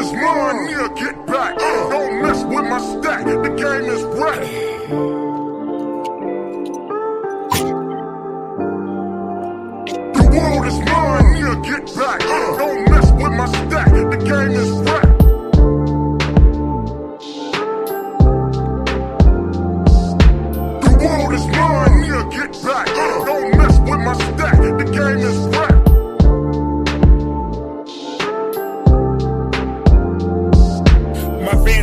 is mine, yeah, get back. Don't mess with my stack, the game is wrecked. The world is mine, yeah, get back. Don't mess with my stack, the game is wrecked. The world is mine, yeah, get back. Don't mess with my stack, the game is wrecked.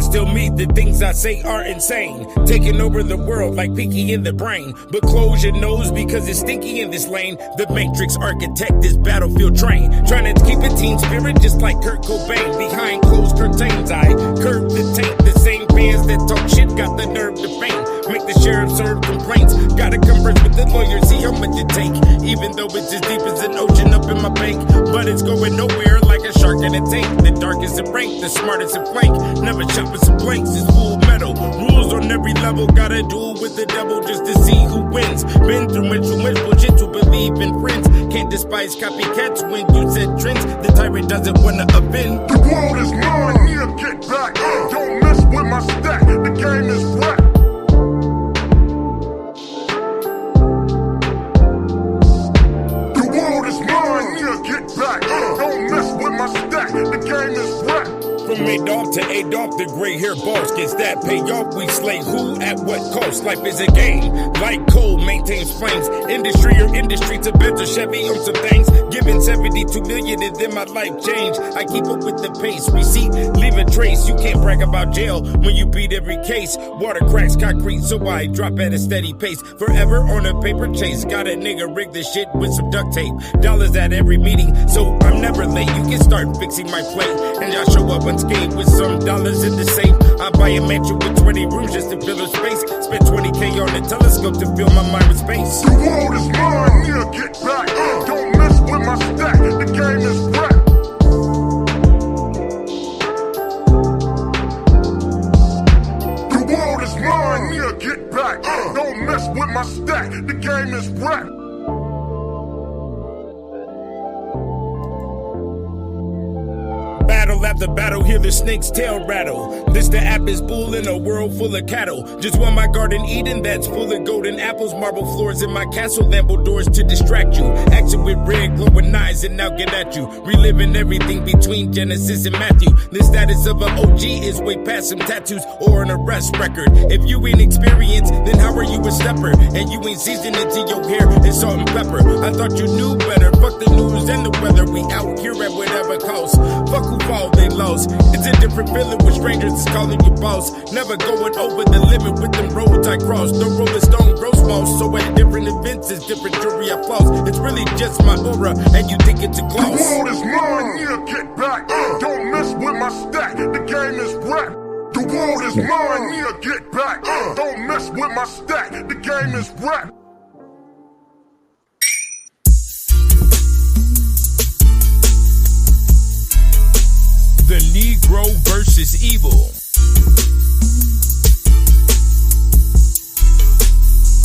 Still me, the things I say are insane. Taking over the world like Pinky in the brain. But close your nose because it's stinky in this lane. The Matrix architect this battlefield train. Trying to keep a team spirit just like Kurt Cobain. Behind closed curtains, I curb the taint. The same fans that talk shit got the nerve to feign. Make the sheriff serve complaints. Gotta converse with the lawyer, see how much it take. Even though it's as deep as an ocean up in my bank. But it's going nowhere like a shark in a tank. The darkest of rank, the smartest of flank. Never chop with some blanks, it's full metal. Rules on every level, gotta duel with the devil just to see who wins. Been through much bullshit to believe in friends. Can't despise copycats when you set trends. The tyrant doesn't wanna offend. The world is mine, yeah, get back. Don't mess with my stack, the game is wrecked. The world is mine, yeah, get back. Don't mess with my stack, the game is wrecked. From Adolf to Adolf, the gray hair boss gets that payoff. We slay who at what cost? Life is a game. Like coal maintains flames. Industry or industry to better Chevy on some things. Giving 72 million and then my life changed. I keep up with the pace. Receipt, leave a trace. You can't brag about jail when you beat every case. Water cracks concrete, so I drop at a steady pace. Forever on a paper chase. Got a nigga rig this shit with some duct tape. Dollars at every meeting, so I'm never late. You can start fixing my plate, and y'all show up unscathed with some dollars in the safe. I buy a mansion with 20 rooms just to fill a space. Spend 20K on a telescope to fill my mind with space. The world is mine, yeah, get back. Don't mess with my stack, the game is wrecked. The world is mine, yeah, get back. Don't mess with my stack, the game is wrecked. Battle after battle, hear the snake's tail rattle. This the app is bull in a world full of cattle. Just want my garden Eden that's full of golden apples. Marble floors in my castle, Lambo doors to distract you. Action with red glowing eyes and now get at you. Reliving everything between Genesis and Matthew. The status of an OG is way past some tattoos or an arrest record. If you ain't experienced, then how are you a stepper? And you ain't seasoned into your hair and salt and pepper. I thought you knew better. Fuck the news and the weather. We out here at whatever cost. Fuck who fall, they lost. It's a different feeling when strangers is calling you boss. Never going over the limit with them roads I cross. The rolling stone grows small, so at different events it's different jury applause. It's really just my aura, and you think it's a gloss. The world is mine, yeah, get back. Don't mess with my stack, the game is wrecked. The world is mine, yeah, get back. Don't mess with my stack, the game is wrecked. The Negro versus Evil.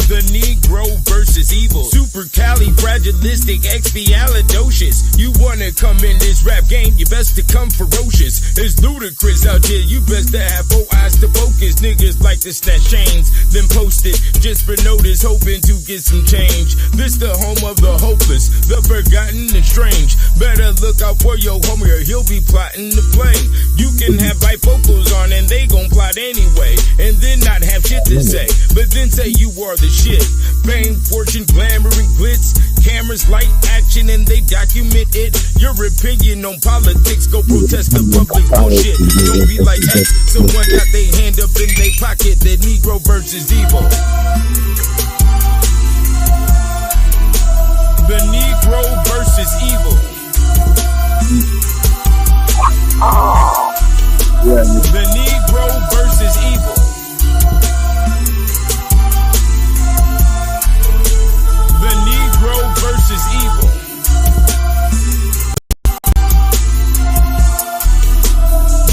The Negro versus Evil. Supercalifragilisticexpialidocious. You wanna come in this rap game, you best to come ferocious. It's ludicrous out here, you best to have 4 eyes to focus. Niggas like to snatch chains, then post it just for notice, hoping to get some change. This the home of the hopeless, the forgotten and strange. Better look out for your homie or he'll be plotting to play. You can have bifocals on and they gon' plot anyway, and then not have shit to say, but then say you are the shit. Fame, fortune, glamour, and glitz. Cameras, light, action, and they document it. Your opinion on politics, go protest the public bullshit. Don't be like X, someone got their hand up in their pocket. The Negro versus Evil. The Negro versus Evil. The Negro versus Evil. The Negro versus Evil.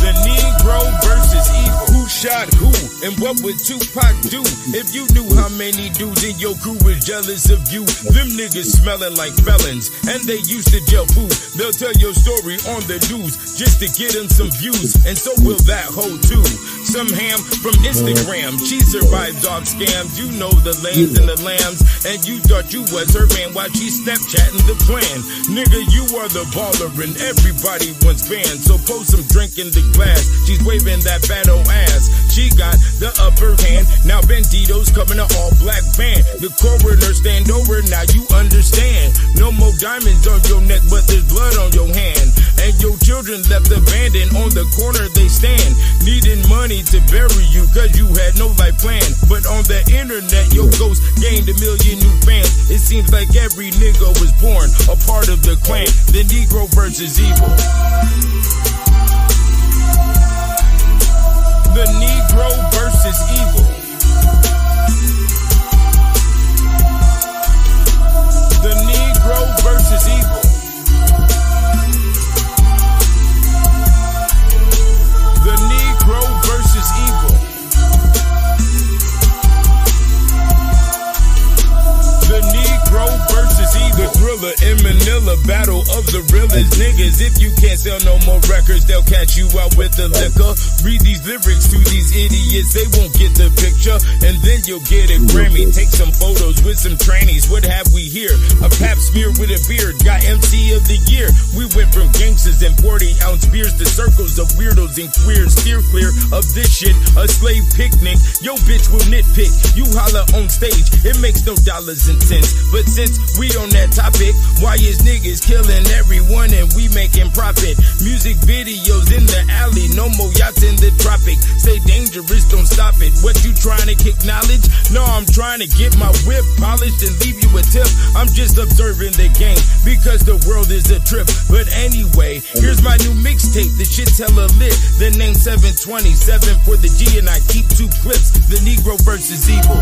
The Negro versus Evil. Who shot who And what would Tupac do if you knew how many dudes in your crew was jealous of you? Them niggas smelling like felons, and they used to jail food. They'll tell your story on the news just to get them some views, and so will that hoe too. Some ham from Instagram, she survives off scams. You know the lanes and the lambs, and you thought you was her man while she Snapchatting the plan. Nigga, you are the baller and everybody wants fans, so pour some drink in the glass. She's waving that fat old ass. She got the upper hand. Now Bandito's coming to all black band. The coroner stand over, now you understand. No more diamonds on your neck, but there's blood on your hand. And your children left abandoned on the corner they stand, needing money to bury you cause you had no life plan. But on the internet your ghost gained 1 million new fans. It seems like every nigga was born a part of the clan. The Negro versus evil. The Negro versus evil. The Negro versus evil. The Negro versus evil. The Negro versus evil. The Thriller in Manila, battle of the realest niggas. If you can't sell no more records, they'll catch you out with the liquor. Read these lyrics to these idiots, they won't get the picture. And then you'll get a Grammy. Take some photos with some trannies. What have we here? A pap smear with a beard, got MC of the year. We went from gangsters and 40-ounce beers to circles of weirdos and queers. Steer clear of this shit, a slave picnic. Yo bitch will nitpick, you holler on stage. It makes no dollars and cents. But since we on that topic, why is niggas killing everyone and we making profit? Music videos in the alley, no more yachts in the tropic. Say dangerous, don't stop it. What you trying to kick knowledge? No, I'm trying to get my whip polished and leave you a tip. I'm just observing the game because the world is a trip. But anyway, here's my new mixtape. The shit's hella lit. The name 727 for the G and I keep 2 clips. The Negro versus evil.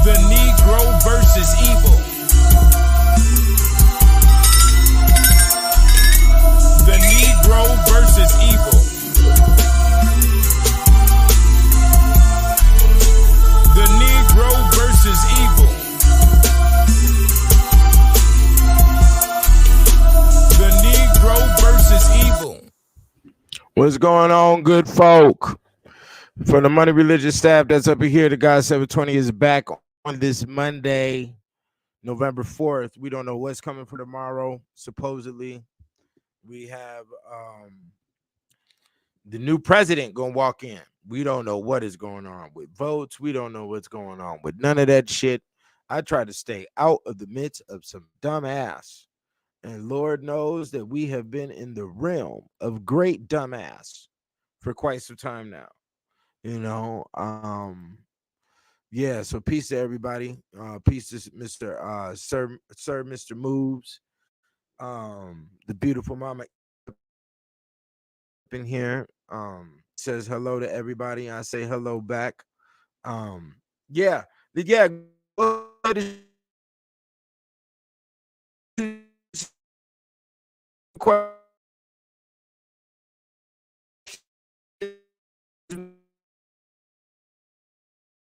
The Negro versus evil. The Negro versus evil. The Negro versus evil. The Negro versus evil. What's going on, good folk? For the Money Religious staff that's up here, the guy 720 is back on this Monday, November 4th. We don't know what's coming for tomorrow. Supposedly, we have the new president gonna walk in. We don't know what is going on with votes. We don't know what's going on with none of that shit. I try to stay out of the midst of some dumbass. And Lord knows that we have been in the realm of great dumbass for quite some time now. You know, yeah, so peace to everybody. Peace to Mr. Sir Mr. Moves. The beautiful mama in here. Says hello to everybody. I say hello back. Yeah.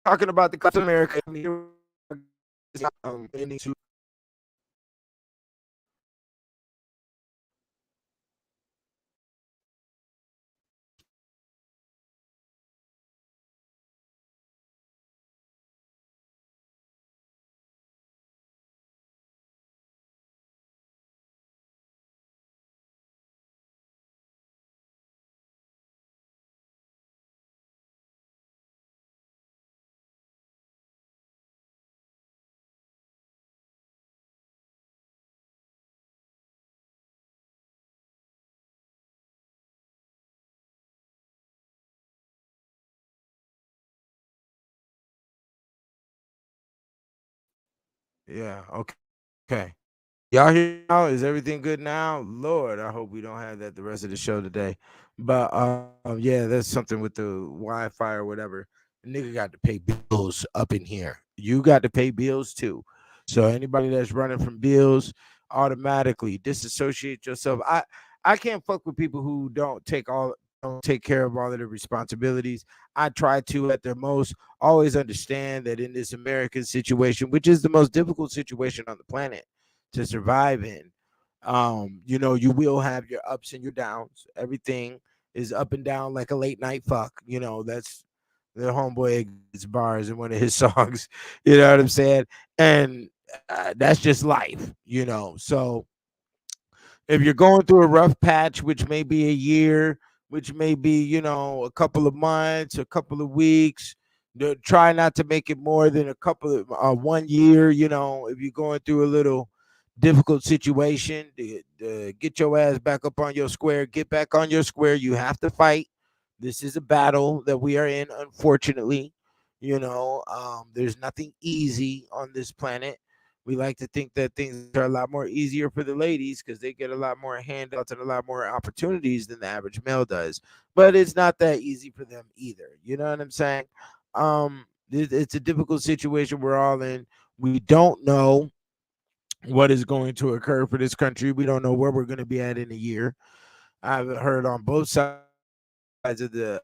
Talking about the Club America. Yeah, okay. Y'all here now? Is everything good now? Lord, I hope we don't have that the rest of the show today. But yeah, that's something with the Wi-Fi or whatever. The nigga got to pay bills up in here. You got to pay bills too. So anybody that's running from bills, automatically disassociate yourself. I can't fuck with people who don't don't take care of all of their responsibilities. I try to, at their most, always understand that in this American situation, which is the most difficult situation on the planet to survive in, you will have your ups and your downs. Everything is up and down like a late night fuck. That's the homeboy Exits bars in one of his songs. You know what I'm saying? And that's just life. So if you're going through a rough patch, which may be a year, which may be, a couple of months, a couple of weeks, try not to make it more than a couple of 1 year. If you're going through a little difficult situation, get your ass back up on your square, get back on your square. You have to fight. This is a battle that we are in, unfortunately. There's nothing easy on this planet. We like to think that things are a lot more easier for the ladies because they get a lot more handouts and a lot more opportunities than the average male does. But it's not that easy for them either. You know what I'm saying? It's a difficult situation we're all in. We don't know what is going to occur for this country. We don't know where we're going to be at in a year. I've heard on both sides of the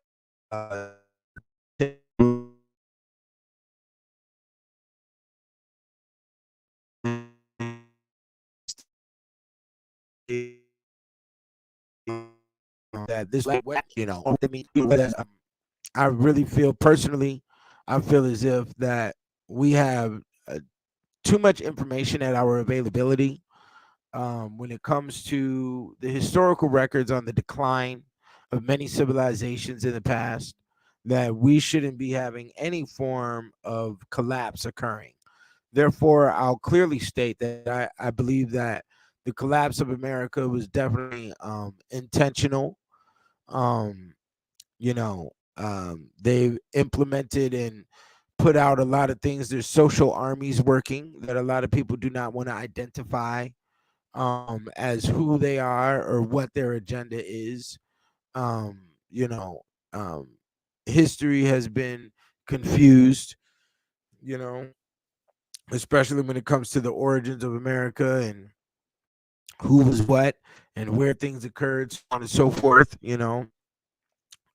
that this I really feel personally, I feel as if that we have too much information at our availability when it comes to the historical records on the decline of many civilizations in the past, that we shouldn't be having any form of collapse occurring. Therefore, I'll clearly state that I believe that the collapse of America was definitely intentional. Um, they've implemented and put out a lot of things. There's social armies working that a lot of people do not want to identify as who they are or what their agenda is. Um, you know, um, History has been confused, you know, especially when it comes to the origins of America and who was what and where things occurred, so on and so forth.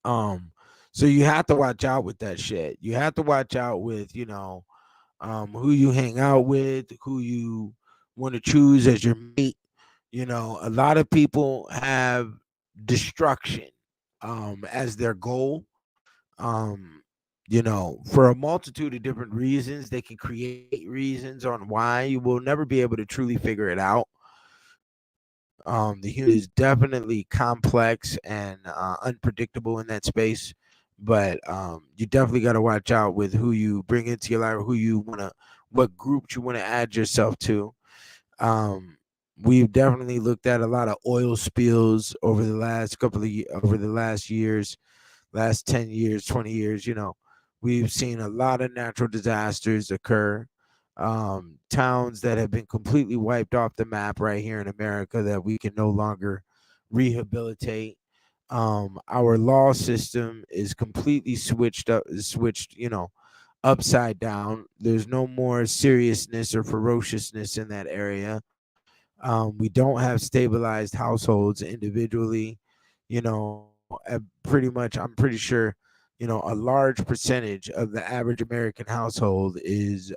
Um, so you have to watch out with that shit. You have to watch out with, who you hang out with, who you want to choose as your mate. A lot of people have destruction as their goal. For a multitude of different reasons, they can create reasons on why. You will never be able to truly figure it out. The human is definitely complex and unpredictable in that space, but you definitely got to watch out with who you bring into your life, what groups you want to add yourself to. Um, we've definitely looked at a lot of oil spills over the last over the last years, last 10 years, 20 years. We've seen a lot of natural disasters occur. Towns that have been completely wiped off the map right here in America that we can no longer rehabilitate. Our law system is completely switched, upside down. There's no more seriousness or ferociousness in that area. We don't have stabilized households individually. Pretty much, I'm pretty sure, a large percentage of the average American household is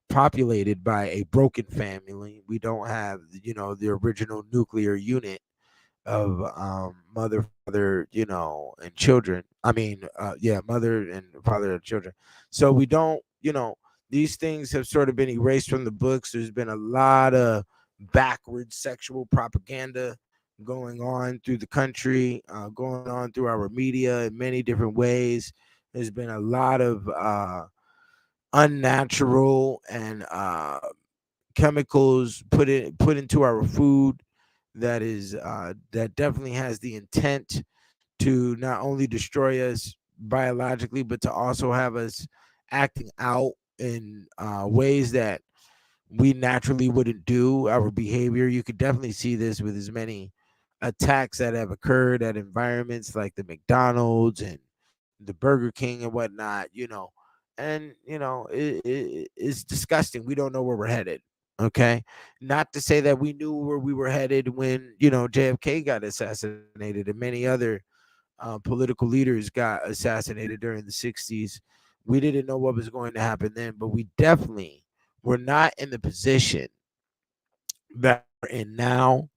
populated by a broken family. We don't have, the original nuclear unit of mother, father, and children. I mean, yeah, mother and father and children. So we don't, these things have sort of been erased from the books. There's been a lot of backward sexual propaganda going on through the country, going on through our media in many different ways. There's been a lot of unnatural and chemicals put into our food that definitely has the intent to not only destroy us biologically, but to also have us acting out in ways that we naturally wouldn't do. Our behavior, you could definitely see this with as many attacks that have occurred at environments like the McDonald's and the Burger King and whatnot. And it's disgusting. We don't know where we're headed. Okay, not to say that we knew where we were headed when JFK got assassinated and many other political leaders got assassinated during the 60s. We didn't know what was going to happen then, but we definitely were not in the position that we're in now,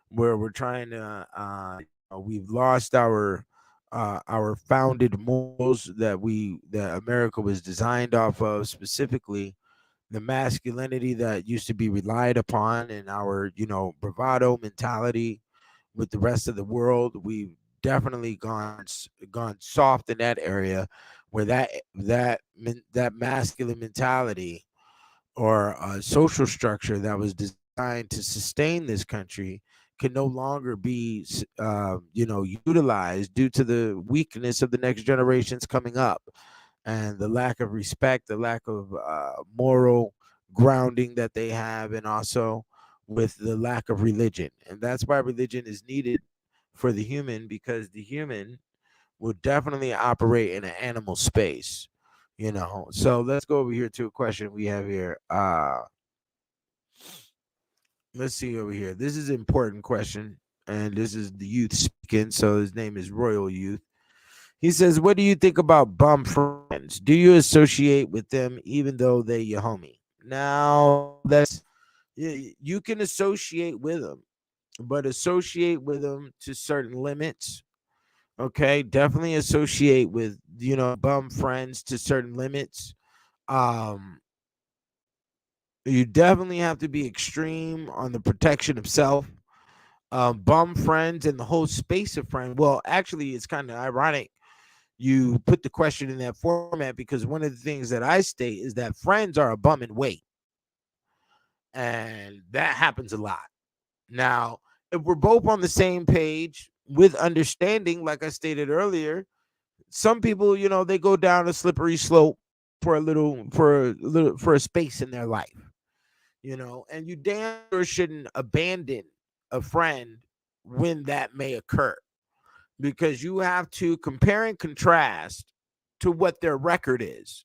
where we're trying to, we've lost our founded morals that America was designed off of, specifically the masculinity that used to be relied upon, and our, bravado mentality with the rest of the world. We've definitely gone soft in that area, where that masculine mentality, or a social structure that was designed to sustain this country, can no longer be utilized due to the weakness of the next generations coming up, and the lack of respect, the lack of moral grounding that they have, and also with the lack of religion. And that's why religion is needed for the human, because the human will definitely operate in an animal space. So let's go over here to a question we have here. Let's see over here. This is an important question, and this is the youth speaking. So his name is Royal Youth. He says, "What do you think about bum friends? Do you associate with them even though they're your homie?" Now, you can associate with them, but associate with them to certain limits. Okay, definitely associate with bum friends to certain limits. Um, you definitely have to be extreme on the protection of self. Bum friends and the whole space of friends. Well, actually, it's kind of ironic you put the question in that format, because one of the things that I state is that friends are a bum in weight, and that happens a lot. Now, if we're both on the same page with understanding, like I stated earlier, some people, they go down a slippery slope for a space in their life, and you damn sure shouldn't abandon a friend when that may occur, because you have to compare and contrast to what their record is.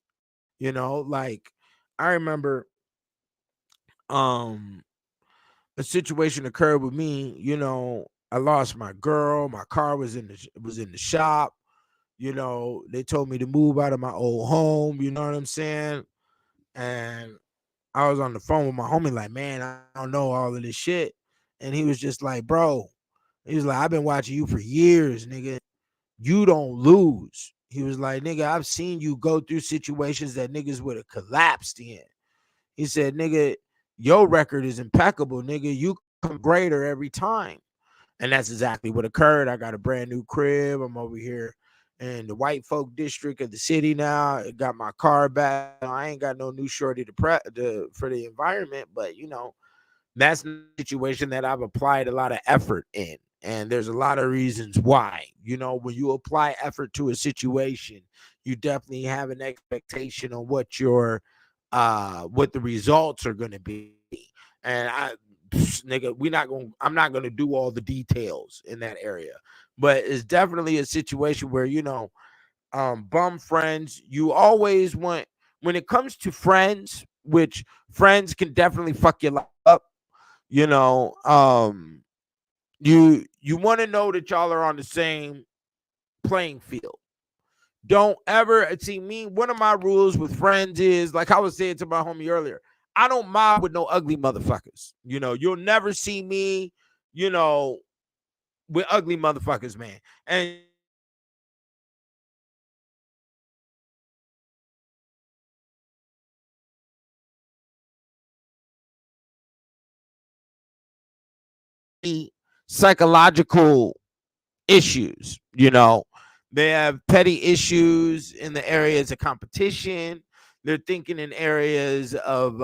Like, I remember um a situation occurred with me. I lost my girl, my car was in the shop. They told me to move out of my old home, you know what I'm saying? And I was on the phone with my homie, like, man, I don't know all of this shit. And he was just like, bro, he was like, I've been watching you for years, nigga. You don't lose. He was like, nigga, I've seen you go through situations that niggas would have collapsed in. He said, nigga, your record is impeccable, nigga. You come greater every time. And that's exactly what occurred. I got a brand new crib. I'm over here in the white folk district of the city now. I got my car back. I ain't got no new shorty for the environment, but that's a situation that I've applied a lot of effort in. And there's a lot of reasons why. When you apply effort to a situation, you definitely have an expectation on what the results are going to be. And nigga, I'm not gonna do all the details in that area, but it's definitely a situation where bum friends. You always want, when it comes to friends, which friends can definitely fuck your life up. You want to know that y'all are on the same playing field. Don't ever see me. One of my rules with friends is, like I was saying to my homie earlier, I don't mob with no ugly motherfuckers. You'll never see me, with ugly motherfuckers, man. And psychological issues, they have petty issues in the areas of competition. They're thinking in areas of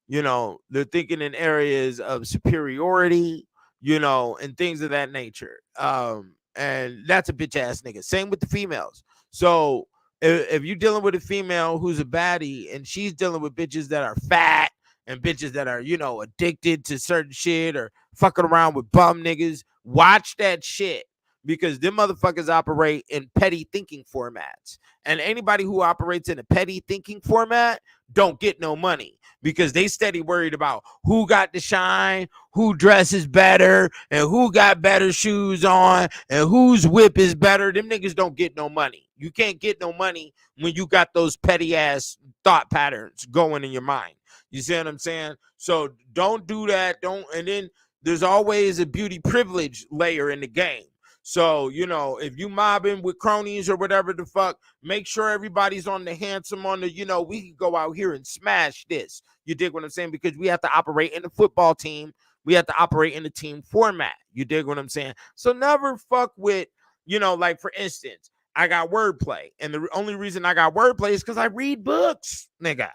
they're thinking in areas of superiority, and things of that nature. And that's a bitch ass nigga. Same with the females. So if you're dealing with a female who's a baddie, and she's dealing with bitches that are fat, and bitches that are, addicted to certain shit, or fucking around with bum niggas, watch that shit, because them motherfuckers operate in petty thinking formats. And anybody who operates in a petty thinking format don't get no money, because they steady worried about who got the shine, who dresses better, and who got better shoes on, and whose whip is better. Them niggas don't get no money. You can't get no money when you got those petty ass thought patterns going in your mind. You see what I'm saying? So don't do that. Don't. And then there's always a beauty privilege layer in the game. So, you know, if you mobbing with cronies or whatever the fuck, make sure everybody's on the handsome, on the, you know, we can go out here and smash this. You dig what I'm saying? Because we have to operate in the football team. We have to operate in the team format. You dig what I'm saying? So never fuck with, you know, like for instance, I got wordplay. And the only reason I got wordplay is because I read books, nigga.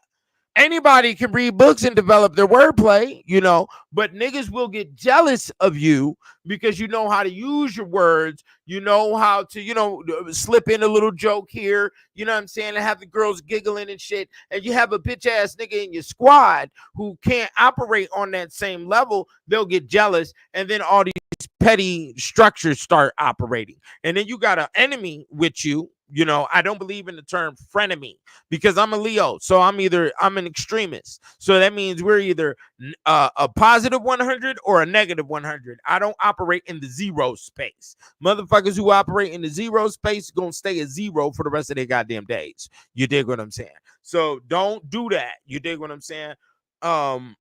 Anybody can read books and develop their wordplay, you know, but niggas will get jealous of you because you know how to use your words. You know how to, you know, slip in a little joke here, you know what I'm saying, and have the girls giggling and shit. And you have a bitch ass nigga in your squad who can't operate on that same level. They'll get jealous. And then all these petty structures start operating. And then you got an enemy with you. You know, I don't believe in the term frenemy because I'm a Leo. So I'm an extremist. So that means we're either a positive 100 or a negative 100. I don't operate in the zero space. Motherfuckers who operate in the zero space going to stay at zero for the rest of their goddamn days. You dig what I'm saying? So don't do that. You dig what I'm saying?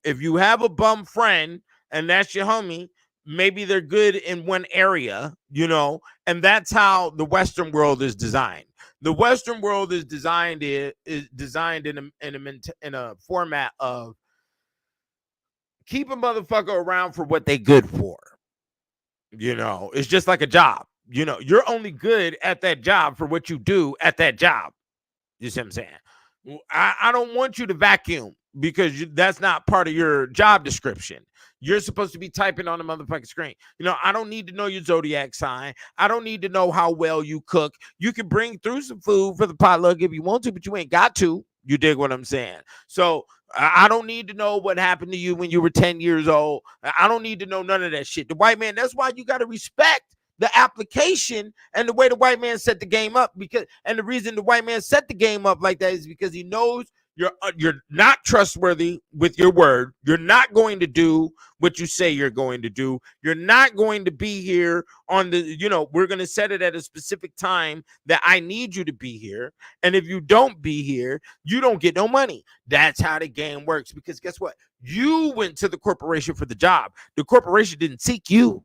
If you have a bum friend and that's your homie, maybe they're good in one area, you know, and that's how the Western world is designed. The Western world is designed in a format of keep a motherfucker around for what they good for. You know, it's just like a job. You know, you're only good at that job for what you do at that job. You see what I'm saying? I don't want you to vacuum because that's not part of your job description. You're supposed to be typing on the motherfucking screen. You know, I don't need to know your zodiac sign. I don't need to know how well you cook. You can bring through some food for the potluck if you want to, but you ain't got to. You dig what I'm saying? So I don't need to know what happened to you when you were 10 years old. I don't need to know none of that shit. The white man, that's why you got to respect the application and the way the white man set the game up, because, and the reason the white man set the game up like that is because he knows you're not trustworthy with your word. You're not going to do what you say you're going to do. You're not going to be here on the, you know, we're going to set it at a specific time that I need you to be here. And if you don't be here, you don't get no money. That's how the game works. Because guess what? You went to the corporation for the job. The corporation didn't seek you.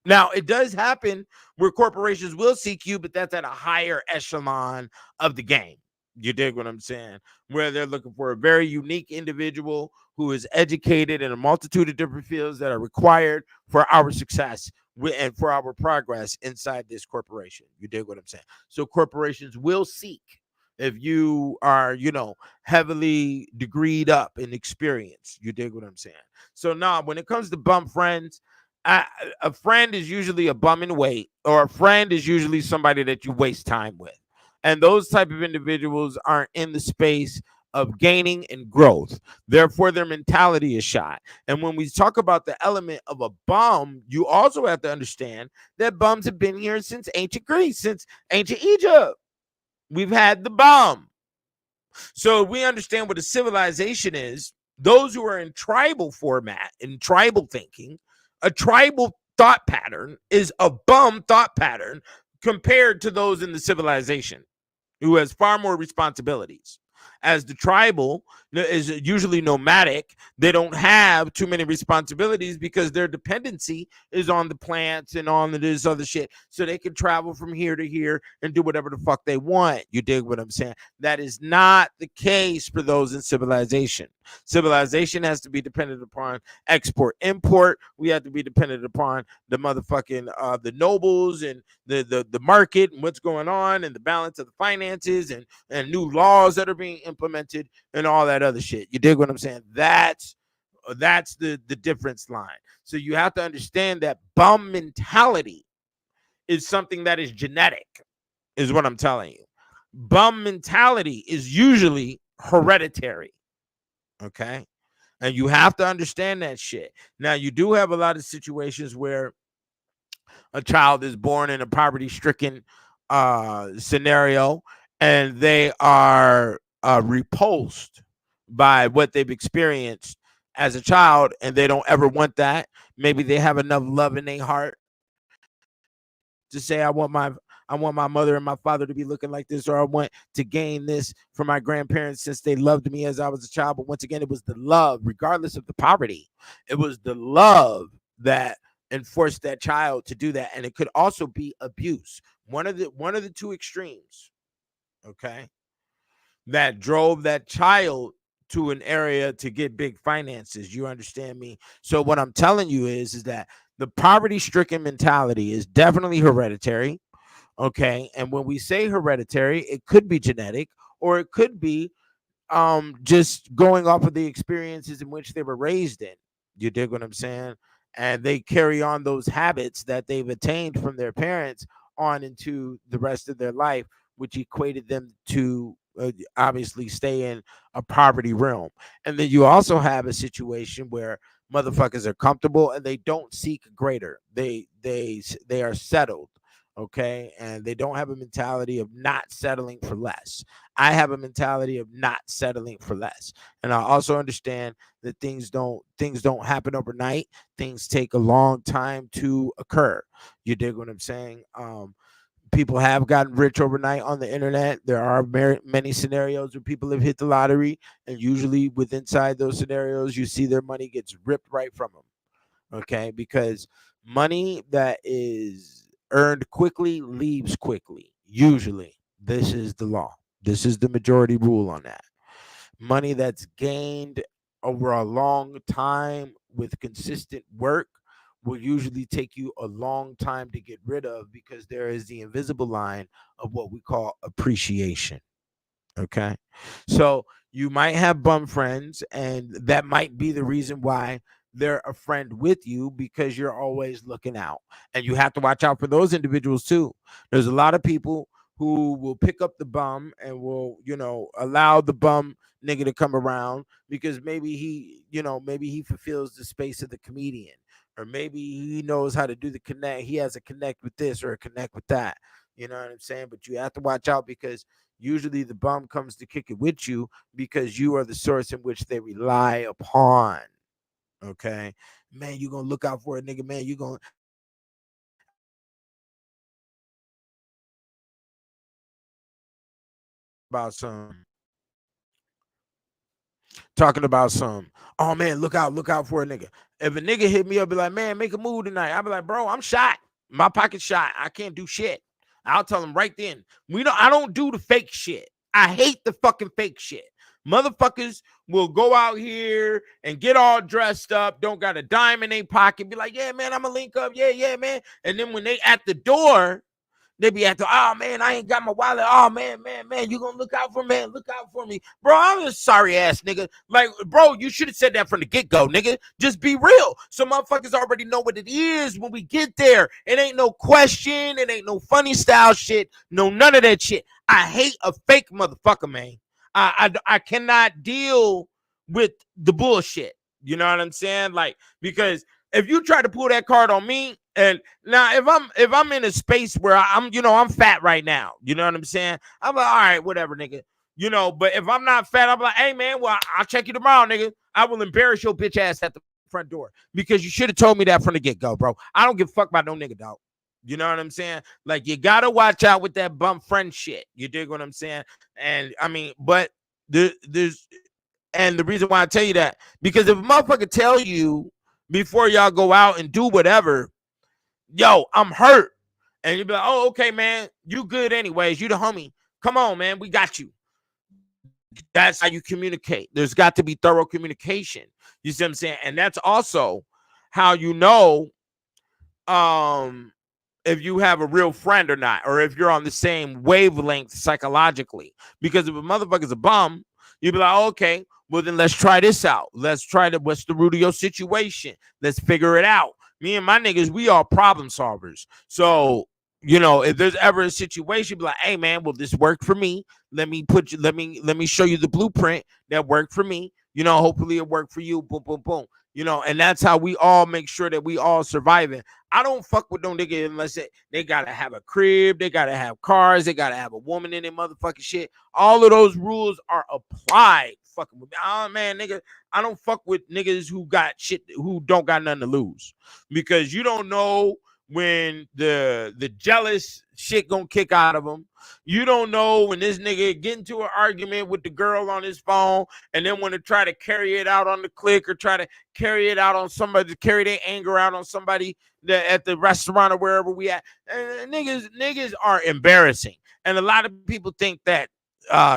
Now, it does happen where corporations will seek you, but that's at a higher echelon of the game. You dig what I'm saying? Where they're looking for a very unique individual who is educated in a multitude of different fields that are required for our success and for our progress inside this corporation. You dig what I'm saying? So corporations will seek if you are, you know, heavily degreed up in experience. You dig what I'm saying? So now, when it comes to bum friends, a friend is usually a bum in weight, or a friend is usually somebody that you waste time with. And those type of individuals aren't in the space of gaining and growth. Therefore, their mentality is shot. And when we talk about the element of a bum, you also have to understand that bums have been here since ancient Greece, since ancient Egypt. We've had the bum. So we understand what a civilization is. Those who are in tribal format, in tribal thinking, a tribal thought pattern is a bum thought pattern compared to those in the civilization who has far more responsibilities. As the tribal is usually nomadic, they don't have too many responsibilities because their dependency is on the plants and on this other shit. So they can travel from here to here and do whatever the fuck they want. You dig what I'm saying? That is not the case for those in civilization. Civilization has to be dependent upon export, import. We have to be dependent upon the motherfucking the nobles and the market and what's going on and the balance of the finances and new laws that are being implemented and all that other shit. You dig what I'm saying? That's the difference line. So you have to understand that bum mentality is something that is genetic, is what I'm telling you. Bum mentality is usually hereditary. Okay? And you have to understand that shit. Now, you do have a lot of situations where a child is born in a poverty-stricken scenario, and they are repulsed by what they've experienced as a child, and they don't ever want that. Maybe they have enough love in their heart to say, I want my mother and my father to be looking like this, or I want to gain this from my grandparents since they loved me as I was a child. But once again, it was the love, regardless of the poverty. It was the love that enforced that child to do that. And it could also be abuse. One of the two extremes, okay, that drove that child to an area to get big finances. You understand me? So what I'm telling you is that the poverty-stricken mentality is definitely hereditary. Okay. And when we say hereditary, it could be genetic, or it could be just going off of the experiences in which they were raised in. You dig what I'm saying? And they carry on those habits that they've attained from their parents on into the rest of their life, which equated them to obviously stay in a poverty realm. And then you also have a situation where motherfuckers are comfortable and they don't seek greater. They are settled. Okay, and they don't have a mentality of not settling for less. I have a mentality of not settling for less. And I also understand that things don't happen overnight. Things take a long time to occur. You dig what I'm saying? People have gotten rich overnight on the internet. There are many scenarios where people have hit the lottery, and usually with inside those scenarios, you see their money gets ripped right from them. Okay, because money that is earned quickly leaves quickly. Usually, this is the law. This is the majority rule on that. Money that's gained over a long time with consistent work will usually take you a long time to get rid of, because there is the invisible line of what we call appreciation. Okay. So you might have bum friends, and that might be the reason why they're a friend with you, because you're always looking out. And you have to watch out for those individuals too. There's a lot of people who will pick up the bum and will, allow the bum nigga to come around because maybe he fulfills the space of the comedian, or maybe he knows how to do the connect. He has a connect with this or a connect with that. You know what I'm saying? But you have to watch out, because usually the bum comes to kick it with you because you are the source in which they rely upon. Okay. Man, you gonna look out for a nigga, man. You gonna about some, oh man, look out for a nigga. If a nigga hit me up, be like, man, make a move tonight. I'll be like, bro, I'm shot. My pocket's shot. I can't do shit. I'll tell him right then. I don't do the fake shit. I hate the fucking fake shit. Motherfuckers will go out here and get all dressed up, don't got a dime in their pocket, be like, yeah, man, I'm gonna link up. Yeah, man. And then when they at the door, they be at the, oh man, I ain't got my wallet. Oh man, you gonna look out for me? Look out for me. Bro, I'm a sorry ass nigga. Like, bro, you should have said that from the get-go, nigga. Just be real. So motherfuckers already know what it is when we get there. It ain't no question, it ain't no funny style shit, no none of that shit. I hate a fake motherfucker, man. I cannot deal with the bullshit. You know what I'm saying? Like, because if you try to pull that card on me, and now if I'm in a space where I'm fat right now, you know what I'm saying? I'm like, all right, whatever, nigga. But if I'm not fat, I'm like, hey man, well, I'll check you tomorrow, nigga. I will embarrass your bitch ass at the front door, because you should have told me that from the get-go, bro. I don't give a fuck about no nigga, dog. You know what I'm saying? Like, you gotta watch out with that bum friend shit. You dig what I'm saying? And I mean, but there's and the reason why I tell you that, because if a motherfucker tell you before y'all go out and do whatever, yo, I'm hurt. And you be like, oh, okay, man, you good anyways. You the homie. Come on, man, we got you. That's how you communicate. There's got to be thorough communication. You see what I'm saying? And that's also how you know if you have a real friend or not, or if you're on the same wavelength psychologically. Because if a motherfucker's a bum, you'd be like, oh, okay, well then let's try this out. What's the root of your situation? Let's figure it out. Me and my niggas, we are problem solvers. So, if there's ever a situation, be like, hey man, well, this worked for me. Let me show you the blueprint that worked for me. Hopefully it worked for you. Boom, boom, boom. And that's how we all make sure that we all surviving. I don't fuck with no nigga unless they gotta have a crib, they gotta have cars, they gotta have a woman in their motherfucking shit. All of those rules are applied fucking with me. Oh man, nigga, I don't fuck with niggas who got shit, who don't got nothing to lose, because you don't know when the jealous shit gonna kick out of them. You don't know when this nigga get into an argument with the girl on his phone and then want to try to carry it out on the clique, or try to carry it out on somebody, to carry their anger out on somebody that at the restaurant or wherever we at. And niggas are embarrassing. And a lot of people think that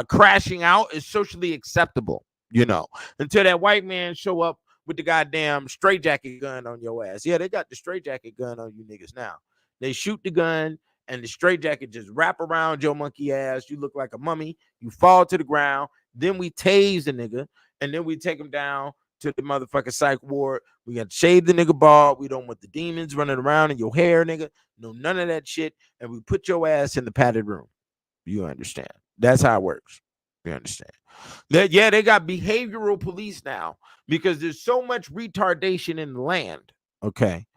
crashing out is socially acceptable, until that white man show up with the goddamn straitjacket gun on your ass. Yeah, they got the straitjacket gun on you niggas now. They shoot the gun and the straitjacket just wrap around your monkey ass. You look like a mummy. You fall to the ground. Then we tase the nigga, and then we take him down to the motherfucking psych ward. We got to shave the nigga bald. We don't want the demons running around in your hair, nigga. No, none of that shit. And we put your ass in the padded room. You understand? That's how it works. You understand? Yeah, they got behavioral police now because there's so much retardation in the land, okay,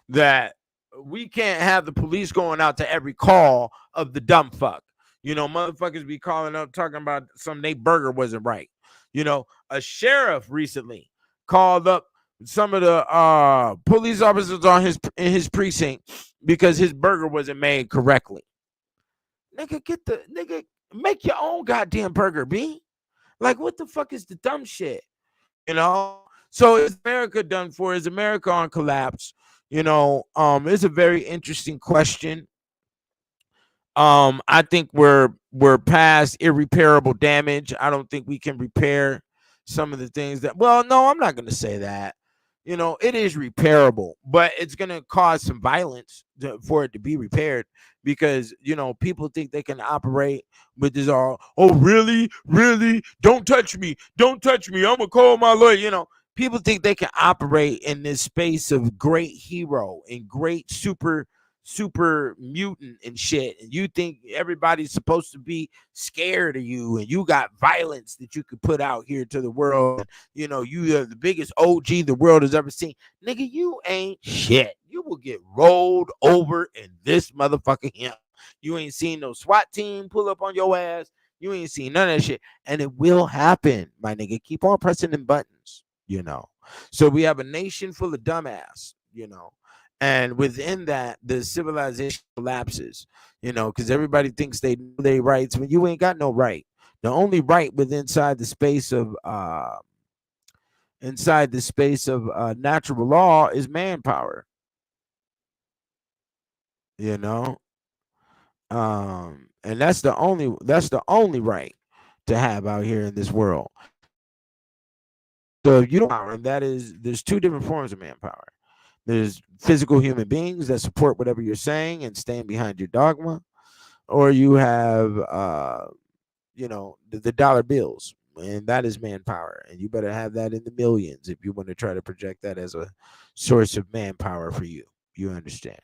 that we can't have the police going out to every call of the dumb fuck. Motherfuckers be calling up talking about some they burger wasn't right. A sheriff recently called up some of the police officers in his precinct because his burger wasn't made correctly. Nigga, make your own goddamn burger, B. Like, what the fuck is the dumb shit? So is America done for? Is America on collapse? It's a very interesting question. I think we're past irreparable damage. I don't think we can repair some of the things that, well, no, I'm not going to say that. It is repairable, but it's going to cause some violence for it to be repaired, because, people think they can operate with this all, oh, really? Don't touch me. I'm going to call my lawyer. People think they can operate in this space of great hero and great super mutant and shit, and you think everybody's supposed to be scared of you, and you got violence that you could put out here to the world. You are the biggest OG the world has ever seen. Nigga, you ain't shit. You will get rolled over in this motherfucking hell. You ain't seen no SWAT team pull up on your ass. You ain't seen none of that shit, and it will happen, my nigga. Keep on pressing them buttons. So we have a nation full of dumbass. And within that, the civilization collapses, because everybody thinks they know their rights when you ain't got no right. The only right inside the space of natural law is manpower. And that's the only right to have out here in this world. So you don't power, and there's two different forms of manpower. There's physical human beings that support whatever you're saying and stand behind your dogma, or you have, the dollar bills, and that is manpower, and you better have that in the millions if you want to try to project that as a source of manpower for you. You understand?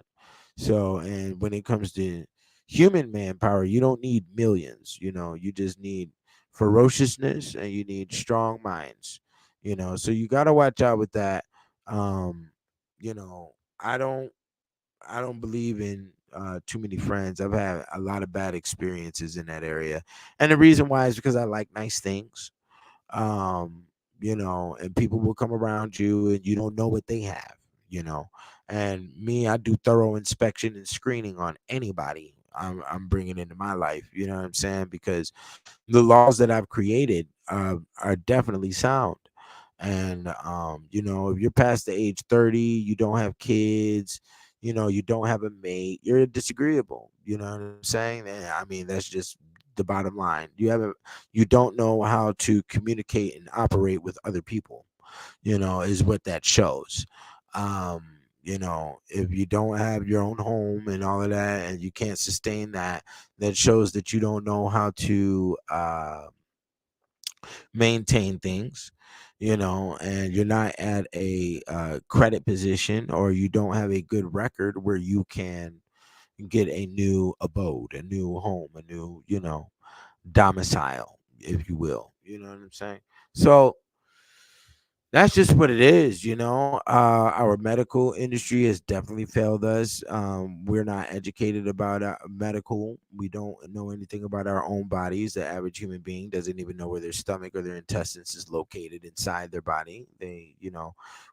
So, and when it comes to human manpower, you don't need millions. You just need ferociousness, and you need strong minds. So you got to watch out with that. I don't believe in too many friends. I've had a lot of bad experiences in that area, and the reason why is because I like nice things. And people will come around you and you don't know what they have. And me, I do thorough inspection and screening on anybody I'm bringing into my life. You know what I'm saying? Because the laws that I've created are definitely sound. And if you're past the age 30, you don't have kids, you don't have a mate, you're disagreeable. You know what I'm saying? And I mean, that's just the bottom line. You don't know how to communicate and operate with other people, is what that shows. If you don't have your own home and all of that, and you can't sustain that, that shows that you don't know how to maintain things, and you're not at a credit position, or you don't have a good record where you can get a new abode, a new home, a new, domicile, if you will. You know what I'm saying? So That's just what it is, you know. Our medical industry has definitely failed us. We're not educated about medical. We don't know anything about our own bodies. The average human being doesn't even know where their stomach or their intestines is located inside their body.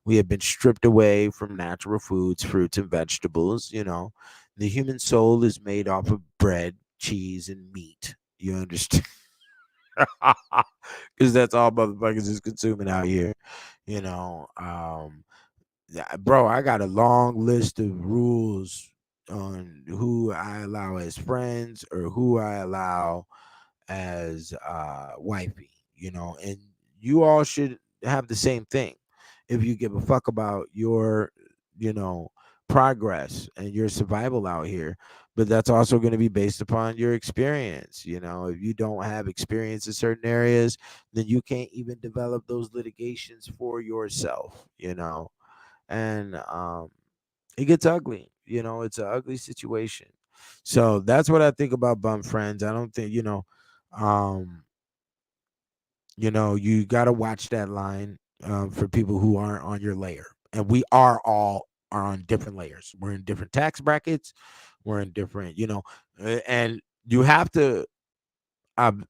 We have been stripped away from natural foods, fruits, and vegetables. The human soul is made off of bread, cheese, and meat. You understand? Because that's all motherfuckers is consuming out here. You know, yeah, bro, I got a long list of rules on who I allow as friends or who I allow as wifey, and you all should have the same thing if you give a fuck about your, you know, progress and your survival out here. But that's also going to be based upon your experience. If you don't have experience in certain areas, then you can't even develop those litigations for yourself, and it gets ugly. It's an ugly situation. So that's what I think about bum friends. I don't think, um you got to watch that line, for people who aren't on your layer. And we are on different layers. We're in different tax brackets. We're in different, and you have to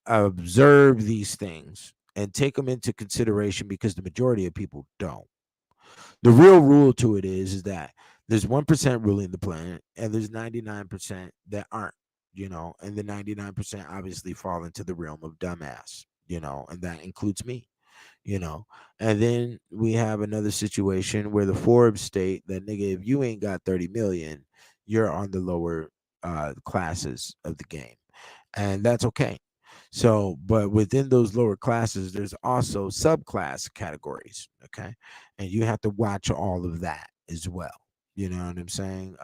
observe these things and take them into consideration, because the majority of people don't. The real rule to it is that there's 1% ruling the planet, and there's 99% that aren't, and the 99% obviously fall into the realm of dumbass, and that includes me, you know. And then we have another situation where the Forbes state that, nigga, if you ain't got 30 million, you're on the lower classes of the game, and that's okay. So, but within those lower classes, there's also subclass categories. Okay. And you have to watch all of that as well. You know what I'm saying?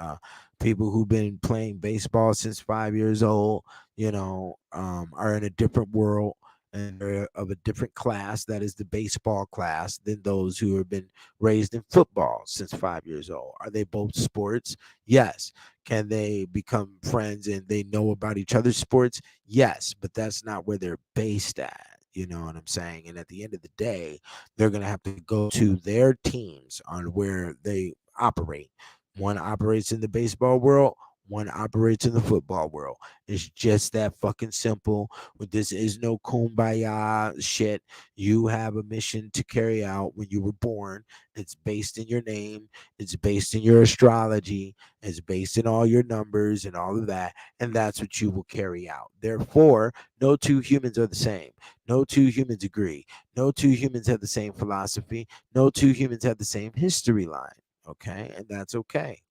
People who've been playing baseball since 5 years old, are in a different world, and they're of a different class, that is the baseball class, than those who have been raised in football since 5 years old. Are they both sports? Yes. Can they become friends and they know about each other's sports? Yes, but that's not where they're based at. You know what I'm saying? And at the end of the day, they're going to have to go to their teams on where they operate. One operates in the baseball world, one operates in the football world. It's just that fucking simple. This is no kumbaya shit. You have a mission to carry out when you were born. It's based in your name, it's based in your astrology, it's based in all your numbers and all of that. And that's what you will carry out. Therefore, no two humans are the same. No two humans agree. No two humans have the same philosophy. No two humans have the same history line. Okay. And that's okay.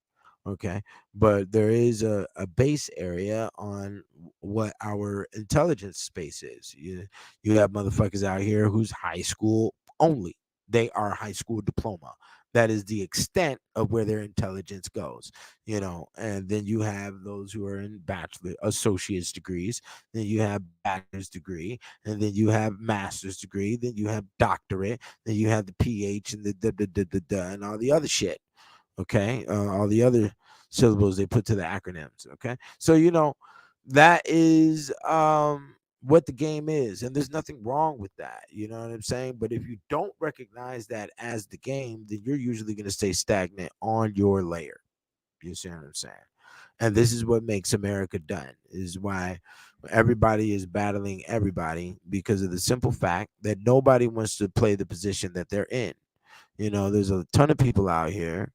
Okay. But there is a base area on what our intelligence space is. You have motherfuckers out here who's high school only. They are high school diploma. That is the extent of where their intelligence goes, and then you have those who are in bachelor associate's degrees, then you have bachelor's degree, and then you have master's degree, then you have doctorate, then you have the PH and and all the other shit. Okay, all the other syllables they put to the acronyms. Okay, so that is what the game is, and there's nothing wrong with that. You know what I'm saying? But if you don't recognize that as the game, then you're usually going to stay stagnant on your layer. You see what I'm saying? And this is what makes America done. Is why everybody is battling everybody, because of the simple fact that nobody wants to play the position that they're in. There's a ton of people out here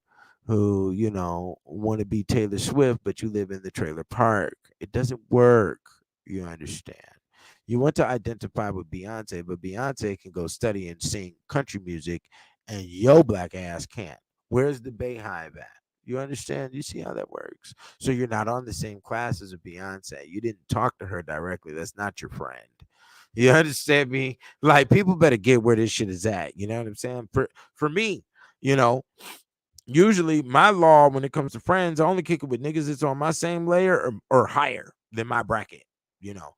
who, want to be Taylor Swift, but you live in the trailer park. It doesn't work. You understand? You want to identify with Beyonce, but Beyonce can go study and sing country music, and yo black ass can't. Where's the Bayhive at? You understand? You see how that works? So you're not on the same class as a Beyonce. You didn't talk to her directly. That's not your friend. You understand me? Like, people better get where this shit is at. You know what I'm saying? For me, you know, usually my law when it comes to friends, I only kick it with niggas that's on my same layer or higher than my bracket, you know.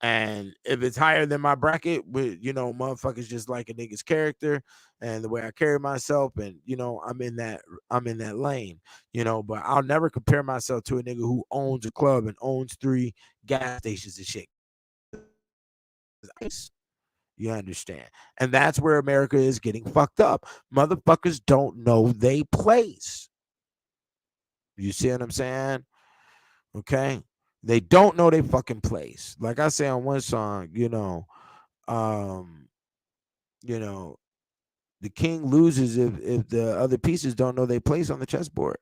And if it's higher than my bracket, with motherfuckers just like a nigga's character and the way I carry myself, and I'm in that lane, but I'll never compare myself to a nigga who owns a club and owns 3 gas stations and shit. You understand? And that's where America is getting fucked up. Motherfuckers don't know they place. You see what I'm saying? Okay. They don't know they fucking place. Like I say on one song, um, you know, the king loses if the other pieces don't know they place on the chessboard.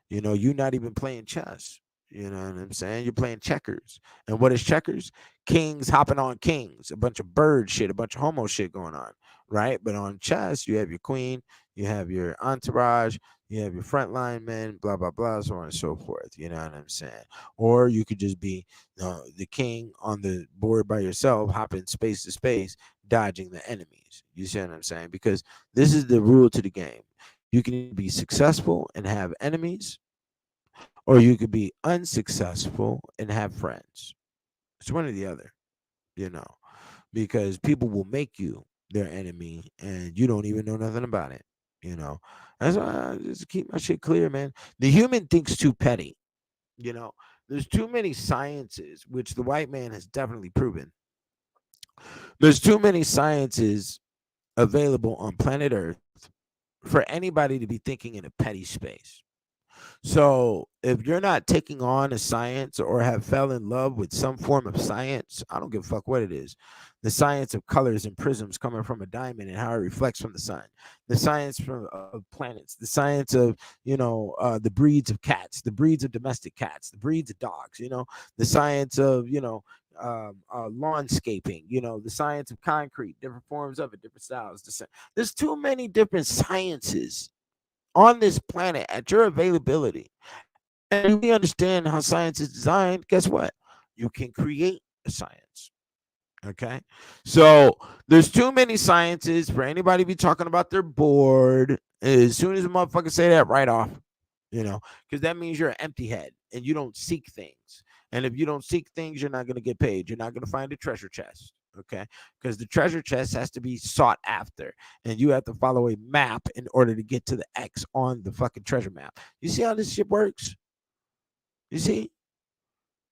You're not even playing chess. You know what I'm saying? You're playing checkers. And what is checkers? Kings hopping on kings, a bunch of bird shit, a bunch of homo shit going on, right? But on chess, you have your queen, you have your entourage, you have your frontline men, blah, blah, blah, so on and so forth. You know what I'm saying? Or you could just be the king on the board by yourself, hopping space to space, dodging the enemies. You see what I'm saying? Because this is the rule to the game. You can either be successful and have enemies, or you could be unsuccessful and have friends. It's one or the other, you know, because people will make you their enemy and you don't even know nothing about it, you know. That's why I just keep my shit clear, man. The human thinks too petty, you know. There's too many sciences, which the white man has definitely proven. There's too many sciences available on planet Earth for anybody to be thinking in a petty space. So if you're not taking on a science or have fell in love with some form of science, I don't give a fuck what it is. The science of colors and prisms coming from a diamond and how it reflects from the sun. The science of planets. The science of the breeds of cats, the breeds of domestic cats, the breeds of dogs. The science of lawnscaping. The science of concrete, different forms of it, different styles. There's too many different sciences on this planet at your availability. And if you really understand how science is designed, guess what? You can create a science. Okay. So there's too many sciences for anybody to be talking about their board. As soon as a motherfucker say that, right off, because that means you're an empty head and you don't seek things. And if you don't seek things, you're not going to get paid. You're not going to find a treasure chest. Okay. Because the treasure chest has to be sought after. And you have to follow a map in order to get to the X on the fucking treasure map. You see how this shit works? You see?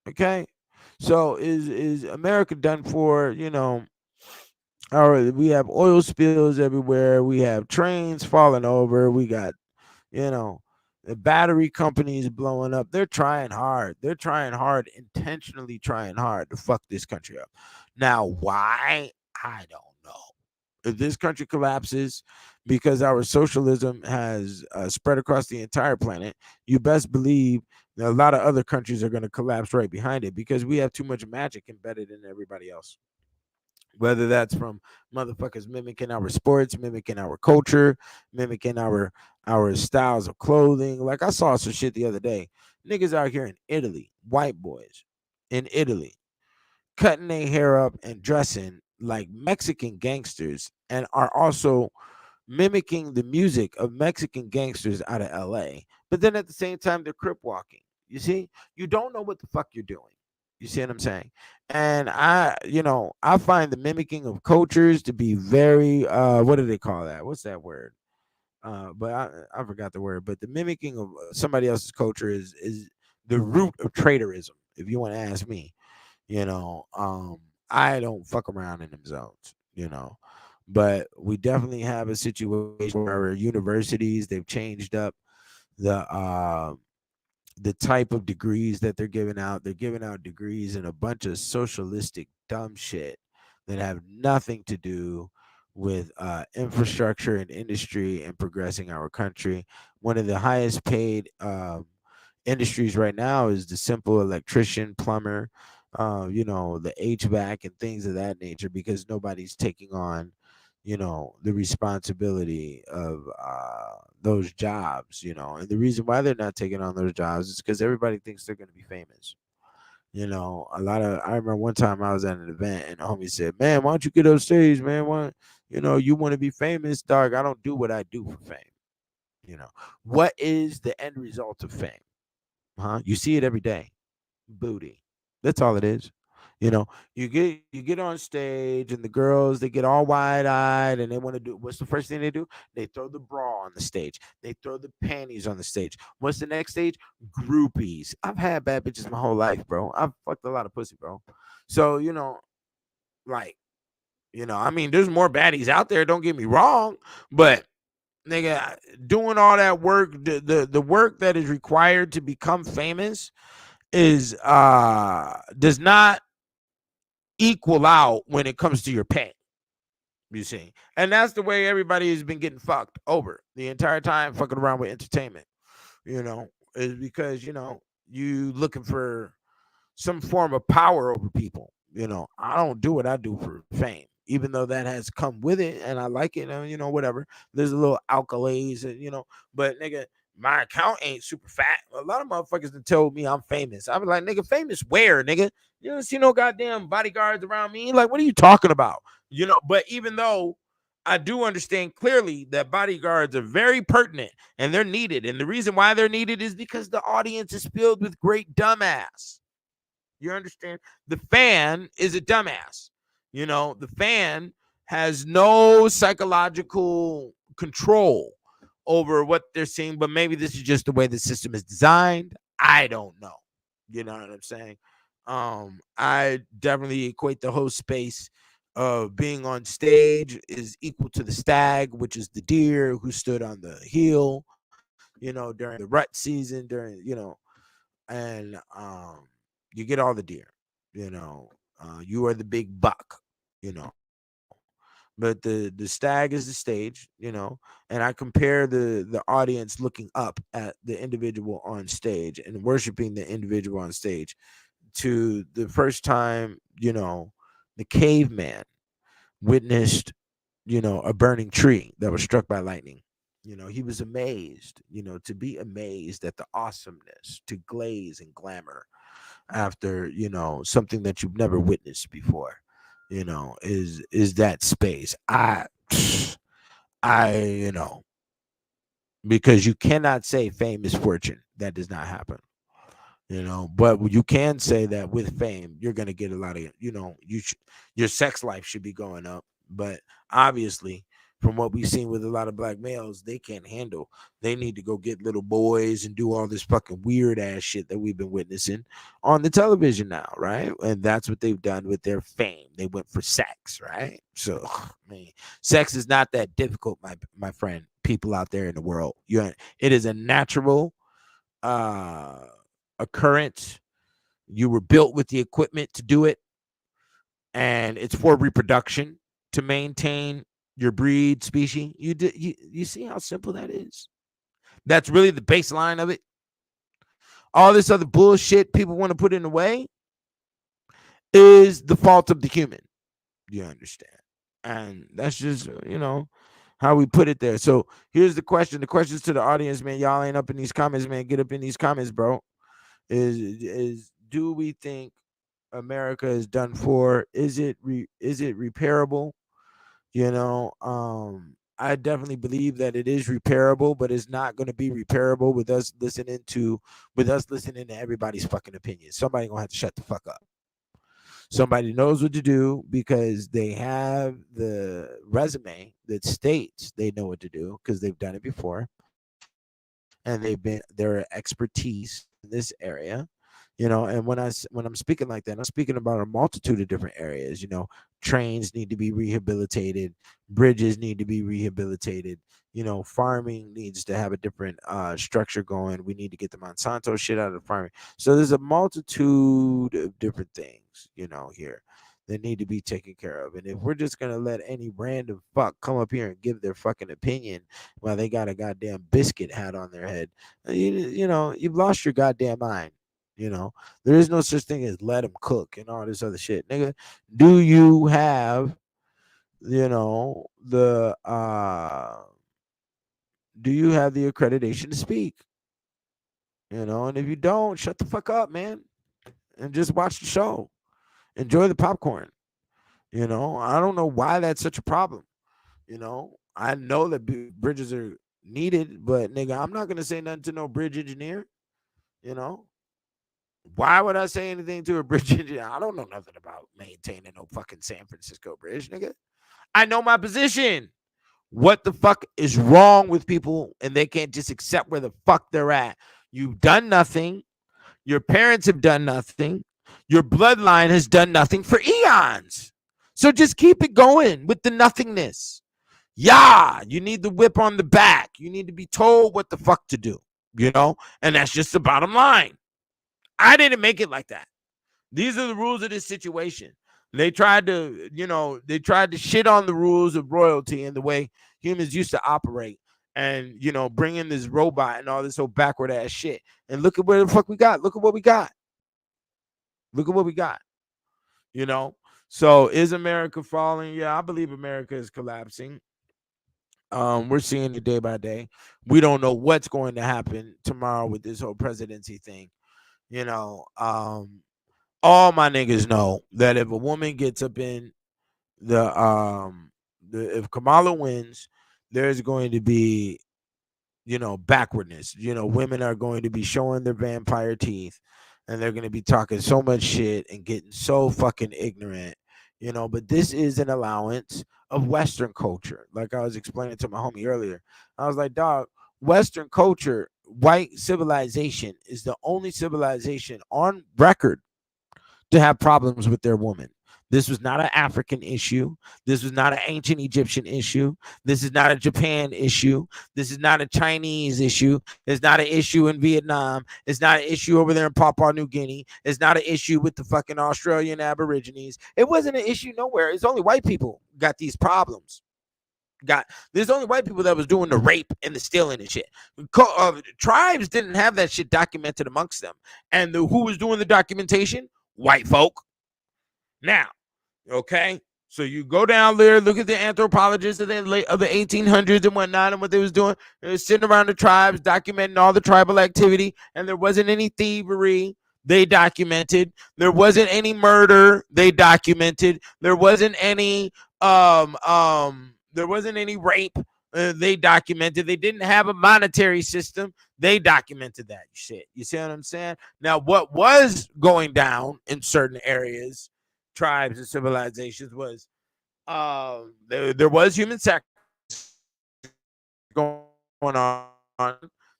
Okay. So is America done for, we have oil spills everywhere. We have trains falling over. We got, you know, the battery companies blowing up. They're trying hard. They're trying hard, intentionally trying hard to fuck this country up. Now, why? I don't know. If this country collapses because our socialism has spread across the entire planet, you best believe that a lot of other countries are going to collapse right behind it because we have too much magic embedded in everybody else. Whether that's from motherfuckers mimicking our sports, mimicking our culture, mimicking our styles of clothing. Like I saw some shit the other day. Niggas out here in Italy, white boys in Italy, cutting their hair up and dressing like Mexican gangsters and are also mimicking the music of Mexican gangsters out of LA. But then at the same time, they're crip walking. You see, you don't know what the fuck you're doing. You see what I'm saying? And I find the mimicking of cultures to be very, what do they call that? What's that word? But I forgot the word. But the mimicking of somebody else's culture is the root of traitorism, if you want to ask me. You know, I don't fuck around in them zones, but we definitely have a situation where our universities, they've changed up the uh the type of degrees that they're giving out. They're giving out degrees in a bunch of socialistic dumb shit that have nothing to do with infrastructure and industry and progressing our country. One of the highest paid industries right now is the simple electrician, plumber, the HVAC and things of that nature, because nobody's taking on, the responsibility of those jobs, and the reason why they're not taking on those jobs is because everybody thinks they're going to be famous. I remember one time I was at an event and the homie said, "Man, why don't you get up stage, man? Why, you want to be famous, dog? I don't do what I do for fame." You know, what is the end result of fame? Huh? You see it every day. Booty. That's all it is. You get on stage and the girls, they get all wide-eyed and they want to do, what's the first thing they do? They throw the bra on the stage. They throw the panties on the stage. What's the next stage? Groupies. I've had bad bitches my whole life, bro. I've fucked a lot of pussy, bro. So, like, I mean, there's more baddies out there, don't get me wrong, but nigga, doing all that work, the work that is required to become famous is does not equal out when it comes to your pay. You see, and that's the way everybody has been getting fucked over the entire time, fucking around with entertainment. Is because you looking for some form of power over people. I don't do what I do for fame, even though that has come with it, and I like it. And whatever. There's a little accolades, and but nigga, my account ain't super fat. A lot of motherfuckers have told me I'm famous. I was like, nigga, famous where, nigga? You don't see no goddamn bodyguards around me. Like, what are you talking about? But even though I do understand clearly that bodyguards are very pertinent and they're needed, and the reason why they're needed is because the audience is filled with great dumbass. You understand? The fan is a dumbass. The fan has no psychological control over what they're seeing, but maybe this is just the way the system is designed. I don't know. You know what I'm saying? I definitely equate the whole space of being on stage is equal to the stag, which is the deer who stood on the hill, during the rut season, and you get all the deer, you know, you are the big buck, you know. But the stag is the stage, and I compare the audience looking up at the individual on stage and worshiping the individual on stage to the first time, the caveman witnessed, a burning tree that was struck by lightning. He was amazed, to be amazed at the awesomeness, to glaze and glamour after, something that you've never witnessed before, is that space. I, because you cannot say fame is fortune. That does not happen. But you can say that with fame you're going to get a lot of, your sex life should be going up, but obviously from what we've seen with a lot of black males, they can't handle. They need to go get little boys and do all this fucking weird ass shit that we've been witnessing on the television now, right? And that's what they've done with their fame. They went for sex, right? So I mean, sex is not that difficult, my friend, people out there in the world. It is a natural occurrence. You were built with the equipment to do it, and it's for reproduction, to maintain your breed species. You see how simple that is? That's really the baseline of it. All this other bullshit people want to put in the way is the fault of the human. You understand? And that's just, how we put it there. So here's the question. The questions to the audience, man. Y'all ain't up in these comments, man. Get up in these comments, bro. Is do we think America is done for? Is it repairable? I definitely believe that it is repairable, but it's not going to be repairable with us listening to everybody's fucking opinions. Somebody gonna have to shut the fuck up. Somebody knows what to do because they have the resume that states they know what to do because they've done it before, and their expertise in this area. And when I'm speaking like that, I'm speaking about a multitude of different areas. Trains need to be rehabilitated, bridges need to be rehabilitated. Farming needs to have a different structure going. We need to get the Monsanto shit out of farming. So there's a multitude of different things, here that need to be taken care of. And if we're just gonna let any random fuck come up here and give their fucking opinion while they got a goddamn biscuit hat on their head, you've lost your goddamn mind. There is no such thing as let them cook and all this other shit, nigga. Do you have, the do you have the accreditation to speak? And if you don't, shut the fuck up, man, and just watch the show. Enjoy the popcorn. I don't know why that's such a problem. I know that bridges are needed, but nigga, I'm not gonna say nothing to no bridge engineer. Why would I say anything to a bridge engineer? I don't know nothing about maintaining no fucking San Francisco bridge, nigga. I know my position. What the fuck is wrong with people and they can't just accept where the fuck they're at? You've done nothing. Your parents have done nothing. Your bloodline has done nothing for eons. So just keep it going with the nothingness. Yeah, you need the whip on the back. You need to be told what the fuck to do, and that's just the bottom line. I didn't make it like that. These are the rules of this situation. They tried to, shit on the rules of royalty and the way humans used to operate, and bring in this robot and all this old backward ass shit. And look at where the fuck we got. Look at what we got. Look at what we got. So is America falling? Yeah, I believe America is collapsing. We're seeing it day by day. We don't know what's going to happen tomorrow with this whole presidency thing. All my niggas know that if a woman gets up in if Kamala wins, there's going to be backwardness. Women are going to be showing their vampire teeth, and they're going to be talking so much shit and getting so fucking ignorant. But this is an allowance of Western culture. Like I was explaining to my homie earlier, I was like, dog, Western culture, white civilization is the only civilization on record to have problems with their woman. This was not an African issue. This was not an ancient Egyptian issue. This is not a Japan issue. This is not a Chinese issue. It's not an issue in Vietnam. It's not an issue over there in Papua New Guinea. It's not an issue with the fucking Australian Aborigines. It wasn't an issue nowhere. It's only white people got these problems. There's only white people that was doing the rape and the stealing and shit. Tribes didn't have that shit documented amongst them. And who was doing the documentation? White folk. Now, okay, so you go down there, look at the anthropologists of the 1800s and whatnot, and what they was doing. They was sitting around the tribes, documenting all the tribal activity, and there wasn't any thievery. They documented. There wasn't any murder. They documented. There wasn't any rape. They documented. They didn't have a monetary system. They documented that shit. You see what I'm saying? Now, what was going down in certain areas, tribes and civilizations, was there was human sacrifice going on.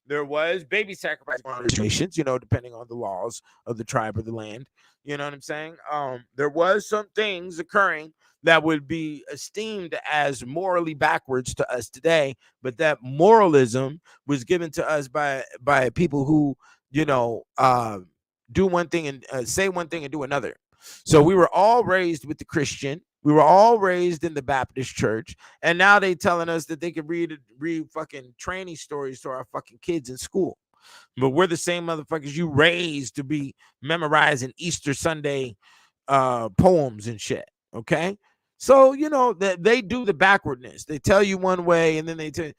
There was baby sacrifice going on in situations, depending on the laws of the tribe or the land. You know what I'm saying? There was some things occurring that would be esteemed as morally backwards to us today, but that moralism was given to us by people who, do one thing and say one thing and do another. So we were all raised with the Christian. We were all raised in the Baptist church, and now they telling us that they can read fucking tranny stories to our fucking kids in school. But we're the same motherfuckers you raised to be memorizing Easter Sunday poems and shit. Okay. So, that they do the backwardness. They tell you one way, and then they tell,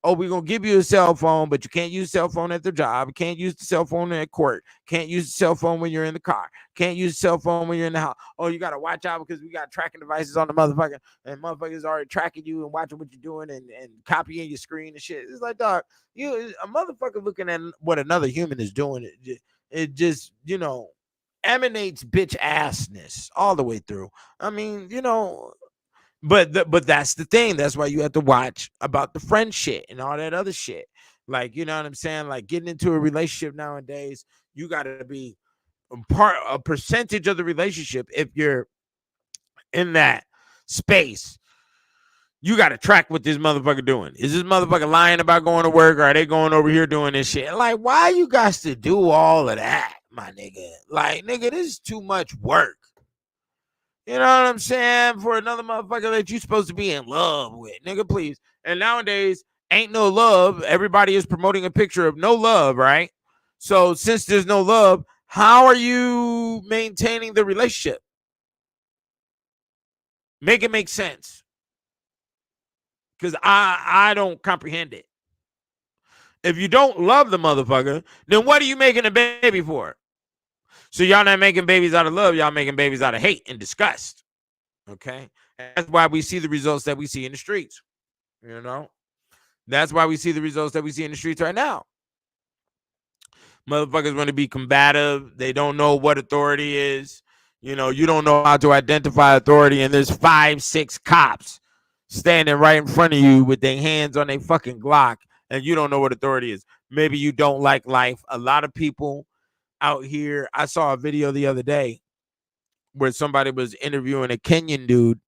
oh, we're going to give you a cell phone, but you can't use the cell phone at the job. You can't use the cell phone at court. Can't use the cell phone when you're in the car. Can't use the cell phone when you're in the house. Oh, you got to watch out because we got tracking devices on the motherfucker, and motherfuckers already tracking you and watching what you're doing and copying your screen and shit. It's like, dog, a motherfucker looking at what another human is doing. It just, emanates bitch assness all the way through. I mean, but that's the thing. That's why you have to watch about the friend shit and all that other shit. Like, you know what I'm saying? Like, getting into a relationship nowadays, you got to be a percentage of the relationship. If you're in that space, you got to track what this motherfucker doing. Is this motherfucker lying about going to work, or are they going over here doing this shit? Like, why you guys to do all of that, my nigga? Like, nigga, this is too much work. You know what I'm saying? For another motherfucker that you supposed to be in love with. Nigga, please. And nowadays, ain't no love. Everybody is promoting a picture of no love, right? So since there's no love, how are you maintaining the relationship? Make it make sense. Because I don't comprehend it. If you don't love the motherfucker, then what are you making a baby for? So y'all not making babies out of love. Y'all making babies out of hate and disgust. Okay? And that's why we see the results that we see in the streets. That's why we see the results that we see in the streets right now. Motherfuckers want to be combative. They don't know what authority is. You don't know how to identify authority, and there's 5, 6 cops standing right in front of you with their hands on their fucking Glock, and you don't know what authority is. Maybe you don't like life. A lot of people out here, I saw a video the other day where somebody was interviewing a Kenyan dude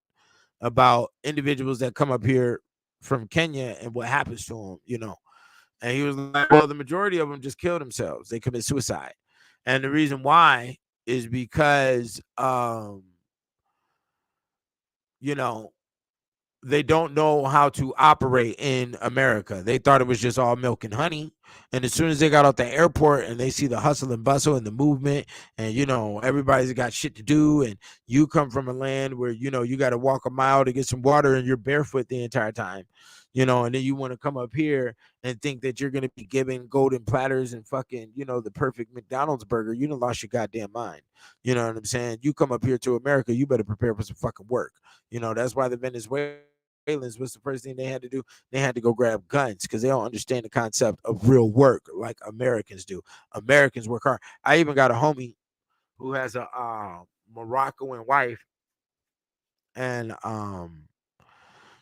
about individuals that come up here from Kenya and what happens to them, And he was like, well, the majority of them just kill themselves. They commit suicide. And the reason why is because, you know, they don't know how to operate in America. They thought it was just all milk and honey. And as soon as they got out the airport and they see the hustle and bustle and the movement, and everybody's got shit to do, and you come from a land where you got to walk a mile to get some water and you're barefoot the entire time, and then you want to come up here and think that you're gonna be given golden platters and fucking the perfect McDonald's burger. You done lost your goddamn mind. You know what I'm saying? You come up here to America, you better prepare for some fucking work. That's why the Venezuelans, what's the first thing they had to do? They had to go grab guns because they don't understand the concept of real work like Americans do. Americans work hard. I even got a homie who has a Moroccan wife, and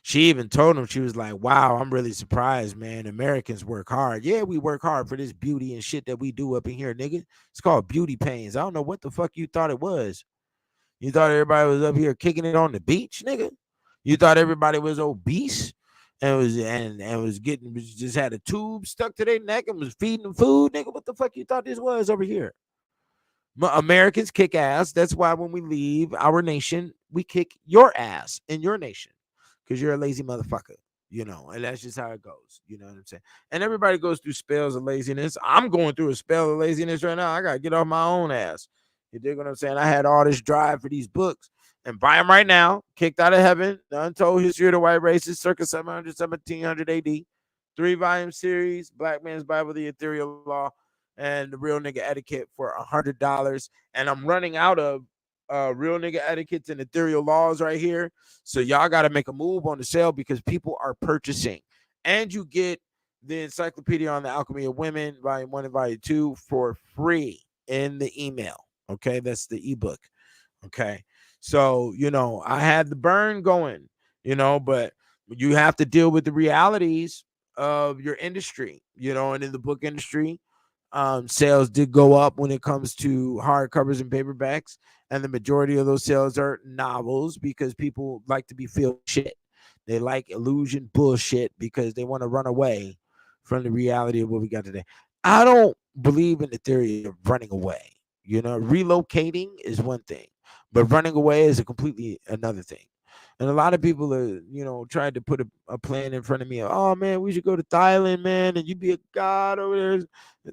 she even told him, she was like, wow, I'm really surprised, man. Americans work hard. Yeah, we work hard for this beauty and shit that we do up in here, nigga. It's called beauty pains. I don't know what the fuck you thought it was. You thought everybody was up here kicking it on the beach, nigga? You thought everybody was obese and was just had a tube stuck to their neck and was feeding them food, nigga? What the fuck you thought this was over here? Americans kick ass. That's why when we leave our nation, we kick your ass in your nation because you're a lazy motherfucker. And that's just how it goes. You know what I'm saying? And everybody goes through spells of laziness. I'm going through a spell of laziness right now. I gotta get off my own ass. You dig what I'm saying? I had all this drive for these books and buy them right now. Kicked Out of Heaven, The Untold History of the White Races, circa 700, 1700 AD. 3-volume series, Black Man's Bible, The Ethereal Law, and The Real Nigga Etiquette for $100. And I'm running out of Real Nigga Etiquettes and Ethereal Laws right here. So y'all got to make a move on the sale because people are purchasing. And you get the Encyclopedia on the Alchemy of Women, Volume 1 and Volume 2 for free in the email. Okay, that's the ebook. Okay, so I had the burn going, but you have to deal with the realities of your industry, and in the book industry, sales did go up when it comes to hardcovers and paperbacks, and the majority of those sales are novels because people like to be filled shit. They like illusion bullshit because they want to run away from the reality of what we got today. I don't believe in the theory of running away. Relocating is one thing, but running away is a completely another thing. And a lot of people are, trying to put a plan in front of me. Oh man, we should go to Thailand, man, and you be a god over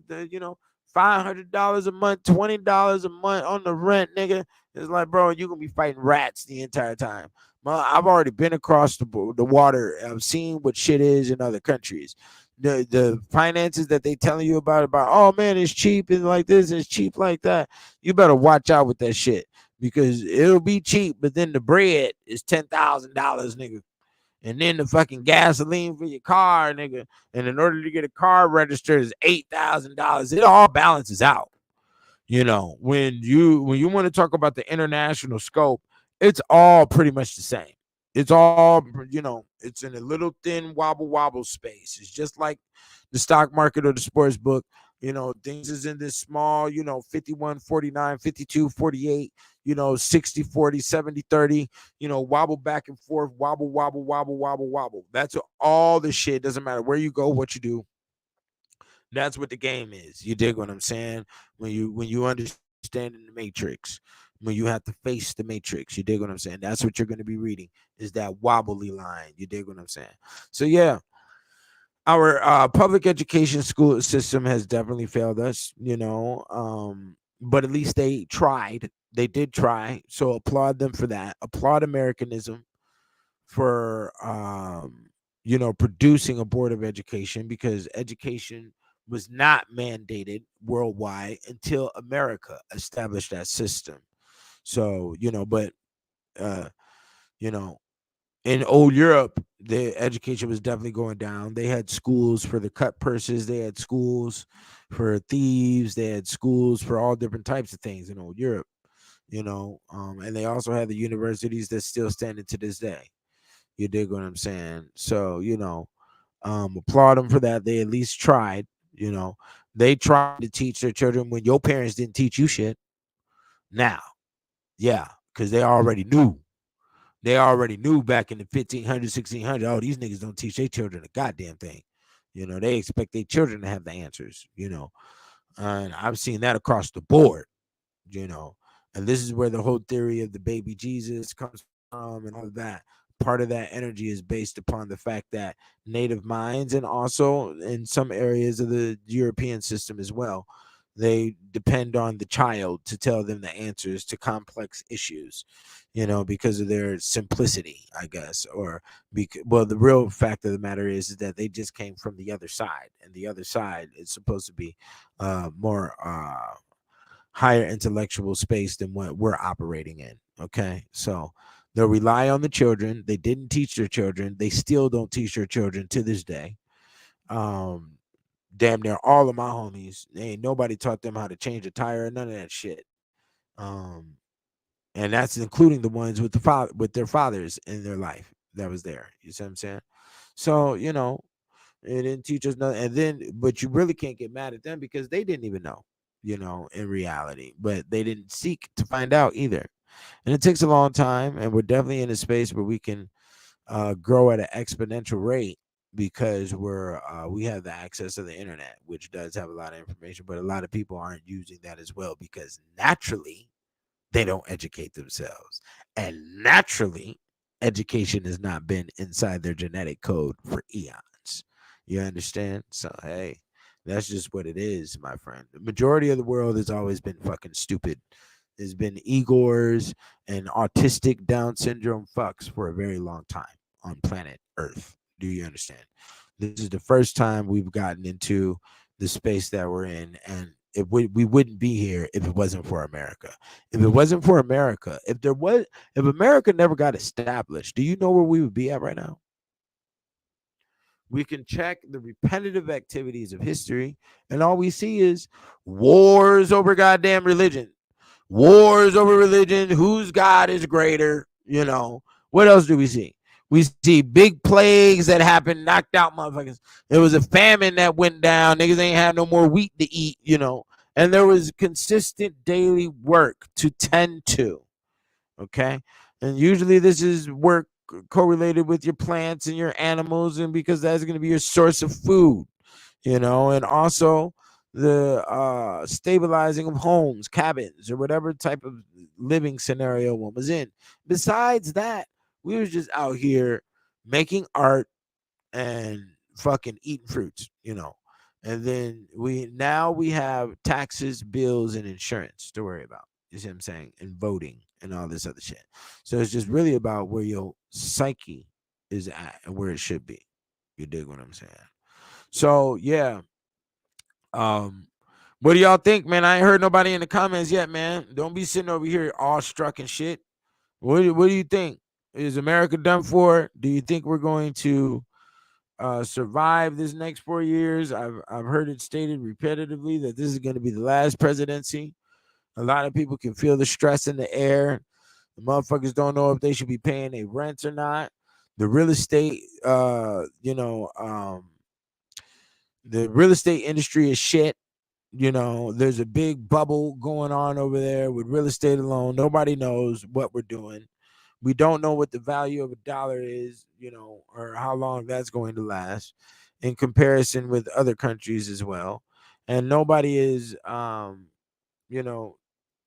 there. $500 a month, $20 a month on the rent, nigga. It's like, bro, you're gonna be fighting rats the entire time. I've already been across the water. I've seen what shit is in other countries. The finances that they telling you about, oh man, it's cheap and like this, it's cheap like that. You better watch out with that shit because it'll be cheap, but then the bread is $10,000, nigga. And then the fucking gasoline for your car, nigga. And in order to get a car registered is $8,000. It all balances out. When you want to talk about the international scope, it's all pretty much the same. It's all, it's in a little thin wobble space. It's just like the stock market or the sports book. Things is in this small, 51, 49, 52, 48, 60, 40, 70, 30, wobble back and forth, wobble. That's all the shit. Doesn't matter where you go, what you do. That's what the game is. You dig what I'm saying? When you understand in the matrix, when you have to face the matrix, you dig what I'm saying? That's what you're going to be reading, is that wobbly line. You dig what I'm saying? So yeah, our public education school system has definitely failed us, but at least they tried. They did try. So applaud them for that. Applaud Americanism for producing a board of education, because education was not mandated worldwide until America established that system. So, but you know, in old Europe, the education was definitely going down. They had schools for the cut purses, they had schools for thieves, they had schools for all different types of things in old Europe, and they also had the universities that still standing to this day. You dig what I'm saying? So, applaud them for that. They at least tried, they tried to teach their children when your parents didn't teach you shit. Now, yeah, because they already knew. They already knew back in the 1500s, 1600s, oh, these niggas don't teach their children a goddamn thing. They expect their children to have the answers. And I've seen that across the board, you know. And this is where the whole theory of the baby Jesus comes from and all of that. Part of that energy is based upon the fact that native minds, and also in some areas of the European system as well, they depend on the child to tell them the answers to complex issues, because of their simplicity, I guess. Or well, the real fact of the matter is that they just came from the other side, and the other side is supposed to be more higher intellectual space than what we're operating in. Okay, so they'll rely on the children. They didn't teach their children. They still don't teach their children to this day. um Damn near all of my homies, ain't nobody taught them how to change a tire or none of that shit. um and that's including the ones with with their fathers in their life that was there. You see what I'm saying? So it didn't teach us nothing. And then, but you really can't get mad at them because they didn't even know, in reality. But they didn't seek to find out either. And it takes a long time. And we're definitely in a space where we can grow at an exponential rate because we have the access of the internet, which does have a lot of information. But a lot of people aren't using that as well because naturally they don't educate themselves. And naturally, education has not been inside their genetic code for eons. You understand? So, hey, that's just what it is, my friend. The majority of the world has always been fucking stupid. There's been Igors and autistic Down syndrome fucks for a very long time on planet Earth. Do you understand? This is the first time we've gotten into the space that we're in, and we wouldn't be here if it wasn't for America. If it wasn't for America, if America never got established, do you know where we would be at right now? We can check the repetitive activities of history, and all we see is wars over goddamn religion. Wars over religion. Whose God is greater? What else do we see? We see big plagues that happen, knocked out motherfuckers. There was a famine that went down. Niggas ain't had no more wheat to eat. And there was consistent daily work to tend to. Okay. And usually this is work correlated with your plants and your animals, and because that's going to be your source of food, and also the stabilizing of homes, cabins, or whatever type of living scenario one was in. Besides that, we was just out here making art and fucking eating fruits. And then we have taxes, bills, and insurance to worry about. You see what I'm saying? And voting and all this other shit. So it's just really about where your psyche is at and where it should be. You dig what I'm saying? So yeah. What do y'all think, man? I ain't heard nobody in the comments yet, man. Don't be sitting over here awestruck and shit. What do you think? Is America done for? Do you think we're going to survive this next 4 years? I've heard it stated repetitively that this is going to be the last presidency. A lot of people can feel the stress in the air. The motherfuckers don't know if they should be paying their rents or not. The real estate, the real estate industry is shit. There's a big bubble going on over there with real estate alone. Nobody knows what we're doing. We don't know what the value of a dollar is, or how long that's going to last in comparison with other countries as well. And nobody is,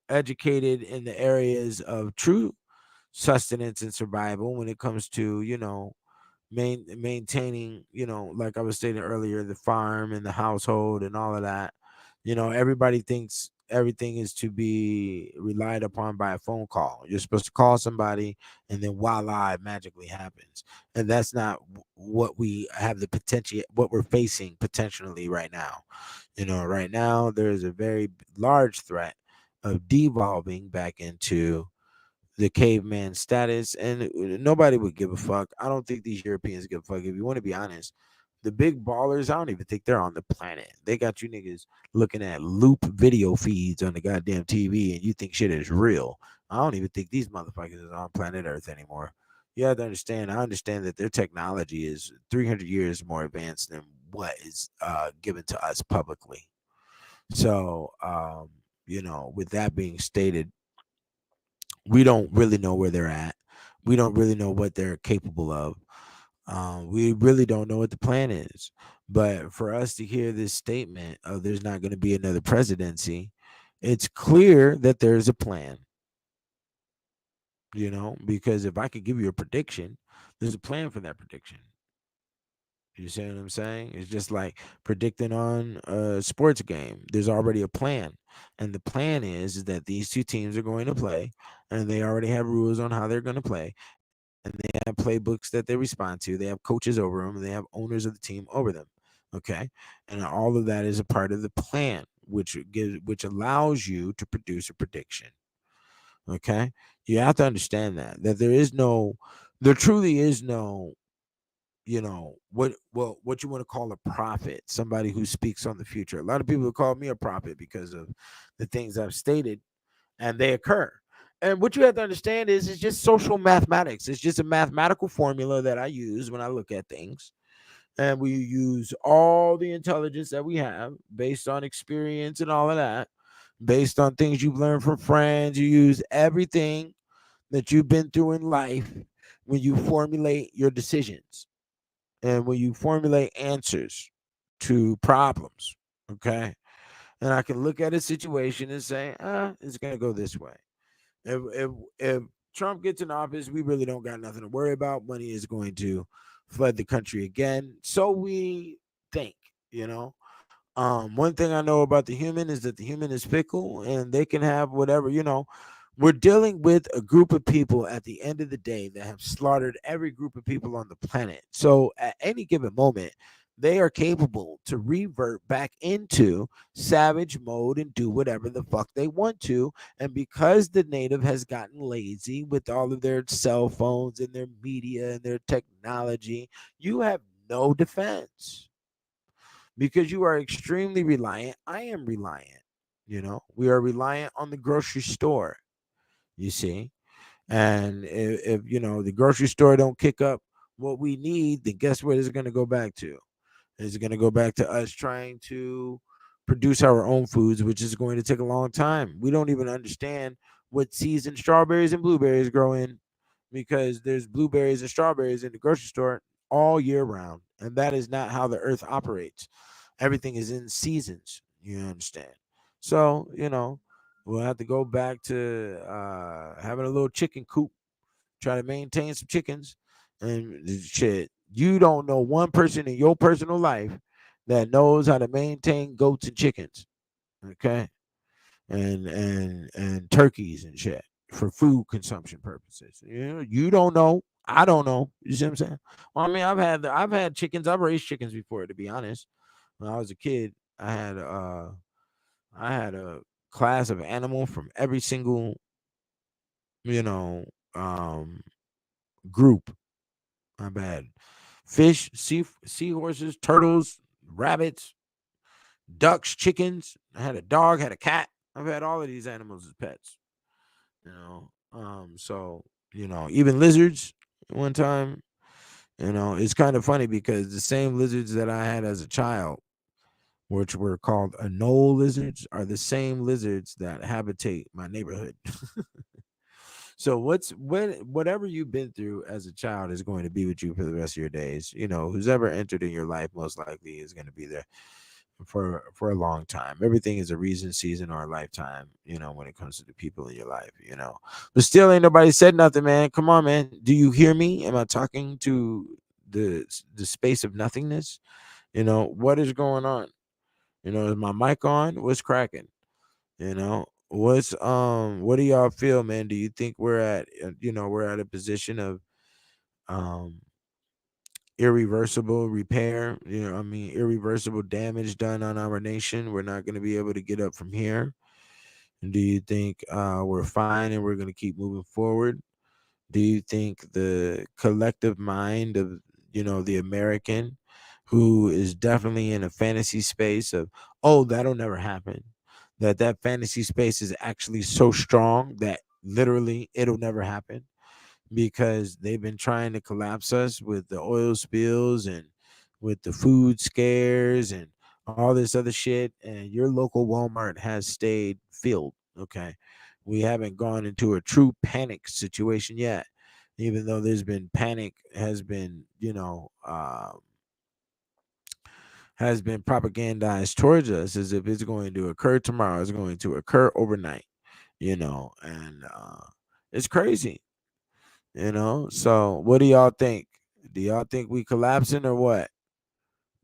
educated in the areas of true sustenance and survival when it comes to, maintaining, like I was stating earlier, the farm and the household and all of that. Everybody thinks everything is to be relied upon by a phone call. You're supposed to call somebody and then voila, it magically happens. And that's not what we have the potential, what we're facing potentially right now. Right now there's a very large threat of devolving back into the caveman status, and nobody would give a fuck. I don't think these Europeans give a fuck. If you want to be honest, the big ballers, I don't even think they're on the planet. They got you niggas looking at loop video feeds on the goddamn TV, and you think shit is real. I don't even think these motherfuckers are on planet Earth anymore. You have to understand. I understand that their technology is 300 years more advanced than what is given to us publicly. So, with that being stated, We don't really know where they're at. We don't really know what they're capable of. We really don't know what the plan is. But for us to hear this statement of there's not going to be another presidency, it's clear that there's a plan, because if I could give you a prediction, there's a plan for that prediction. You see what I'm saying? It's just like predicting on a sports game. There's already a plan. And the plan is that these two teams are going to play, and they already have rules on how they're going to play. And they have playbooks that they respond to. They have coaches over them. They have owners of the team over them. Okay. And all of that is a part of the plan, which allows you to produce a prediction. Okay. You have to understand that there truly is no what you want to call a prophet, somebody who speaks on the future. A lot of people call me a prophet because of the things I've stated, and they occur. And what you have to understand is it's just social mathematics. It's just a mathematical formula that I use when I look at things. And we use all the intelligence that we have based on experience and all of that, based on things you've learned from friends. You use everything that you've been through in life when you formulate your decisions and when you formulate answers to problems. Okay. And I can look at a situation and say, it's going to go this way. If Trump gets in office, we really don't got nothing to worry about. Money is going to flood the country again. So we think, you know. One thing I know about the human is that the human is fickle and they can have whatever, We're dealing with a group of people at the end of the day that have slaughtered every group of people on the planet. So at any given moment, they are capable to revert back into savage mode and do whatever the fuck they want to. And because the native has gotten lazy with all of their cell phones and their media and their technology, you have no defense because you are extremely reliant. I am reliant. We are reliant on the grocery store, you see. And if the grocery store don't kick up what we need, then guess what it's going to go back to? It's going to go back to us trying to produce our own foods, which is going to take a long time. We don't even understand what season strawberries and blueberries grow in because there's blueberries and strawberries in the grocery store all year round. And that is not how the earth operates. Everything is in seasons. You understand? So, we'll have to go back to having a little chicken coop, try to maintain some chickens. And shit, you don't know one person in your personal life that knows how to maintain goats and chickens. Okay. And turkeys and shit for food consumption purposes. You don't know. I don't know. You see what I'm saying? Well, I mean, I've had chickens. I've raised chickens before, to be honest. When I was a kid, I had a class of animal from every single, you know, um group. I've had fish, seahorses, turtles, rabbits, ducks, chickens. I had a dog, had a cat. I've had all of these animals as pets. So even lizards one time. It's kind of funny because the same lizards that I had as a child, which were called anole lizards, are the same lizards that habitate my neighborhood. So whatever you've been through as a child is going to be with you for the rest of your days. Who's ever entered in your life most likely is going to be there for a long time. Everything is a reason, season, or a lifetime, when it comes to the people in your life. But still ain't nobody said nothing, man. Come on, man. Do you hear me? Am I talking to the space of nothingness? What is going on? Is my mic on? What's cracking? What do y'all feel, man? Do you think we're at a position of um irreversible repair, irreversible damage done on our nation? We're not going to be able to get up from here. Do you think we're fine and we're going to keep moving forward? Do you think the collective mind of the American, who is definitely in a fantasy space of, oh, that'll never happen, that fantasy space is actually so strong that literally it'll never happen, because they've been trying to collapse us with the oil spills and with the food scares and all this other shit, and your local Walmart has stayed filled, okay? We haven't gone into a true panic situation yet, even though there's been panic has been, has been propagandized towards us as if it's going to occur tomorrow, it's going to occur overnight, and it's crazy, So, what do y'all think? Do y'all think we collapsing or what?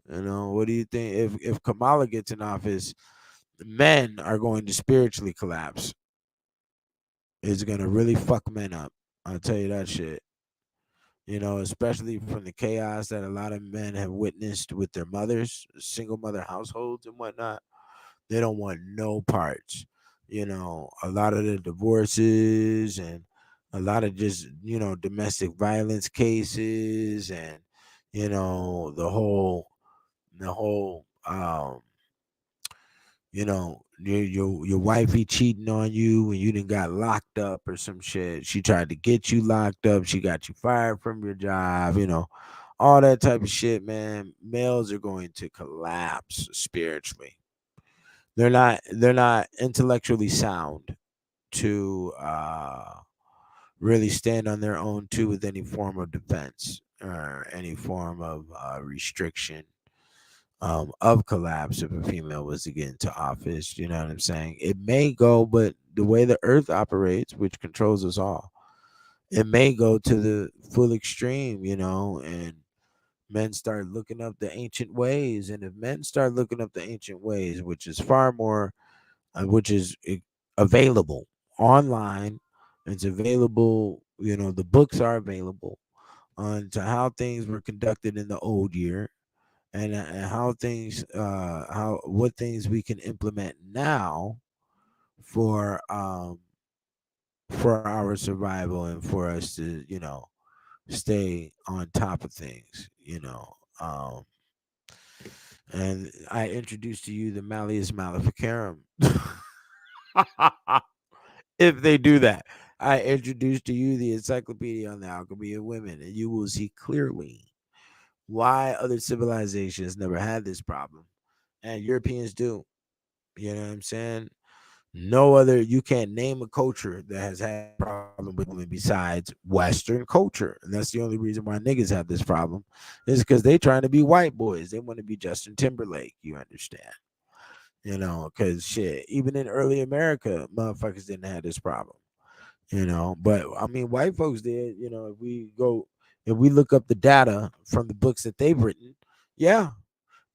What do you think if Kamala gets in office? Men are going to spiritually collapse. It's gonna really fuck men up. I'll tell you that shit. Especially from the chaos that a lot of men have witnessed with their mothers, single mother households and whatnot. They don't want no parts. A lot of the divorces and a lot of just, domestic violence cases and, the whole your wifey cheating on you when you didn't got locked up or some shit. She tried to get you locked up. She got you fired from your job. All that type of shit, man. Males are going to collapse spiritually. They're not intellectually sound to really stand on their own too with any form of defense or any form of restriction of collapse if a female was to get into office. You know what I'm saying? It may go, but the way the earth operates, which controls us all, it may go to the full extreme, and men start looking up the ancient ways. And if men start looking up the ancient ways, which is far more, which is available online, it's available, the books are available on to how things were conducted in the old year and how things how what things we can implement now for our survival and for us to stay on top of things, and I introduced to you the Malleus Maleficarum. If they do that, I introduced to you the Encyclopedia on the Alchemy of Women, and you will see clearly why other civilizations never had this problem and Europeans do. You know what I'm saying? No other, you can't name a culture that has had this problem with women besides Western culture. And that's the only reason why niggas have this problem is because they trying to be white boys. They want to be Justin Timberlake. You understand? Because shit, even in early America, motherfuckers didn't have this problem. But I mean, white folks did. If we look up the data from the books that they've written, yeah,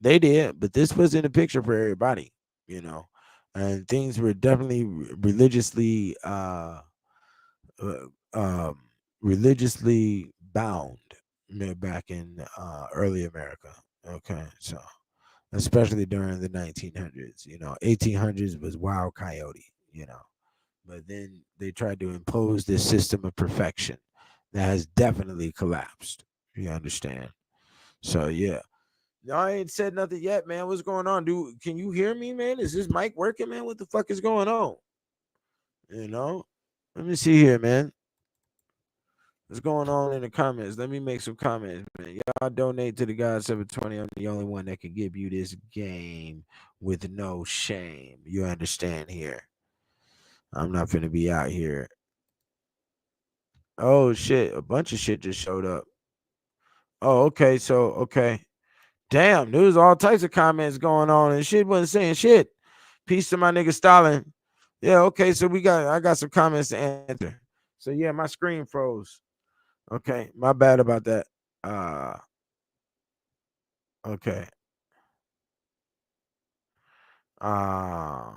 they did. But this was in a picture for everybody, you know, and things were definitely uh, um, religiously bound back in early America. Okay, so especially during the 1900s, 1800s was wild coyote, but then they tried to impose this system of perfection that has definitely collapsed. You understand? So yeah. No, I ain't said nothing yet, man. What's going on, dude? Can you hear me, man? Is this mic working, man? What the fuck is going on? You know? Let me see here, man. What's going on in the comments? Let me make some comments, man. Y'all donate to the God 720. I'm the only one that can give you this game with no shame. You understand here? I'm not finna be out here. Oh shit, a bunch of shit just showed up. Oh, okay, so okay. Damn, there was all types of comments going on and shit wasn't saying shit. Peace to my nigga Stalin. Yeah, okay, so I got some comments to answer. So yeah, my screen froze. Okay, my bad about that. Uh okay. Uh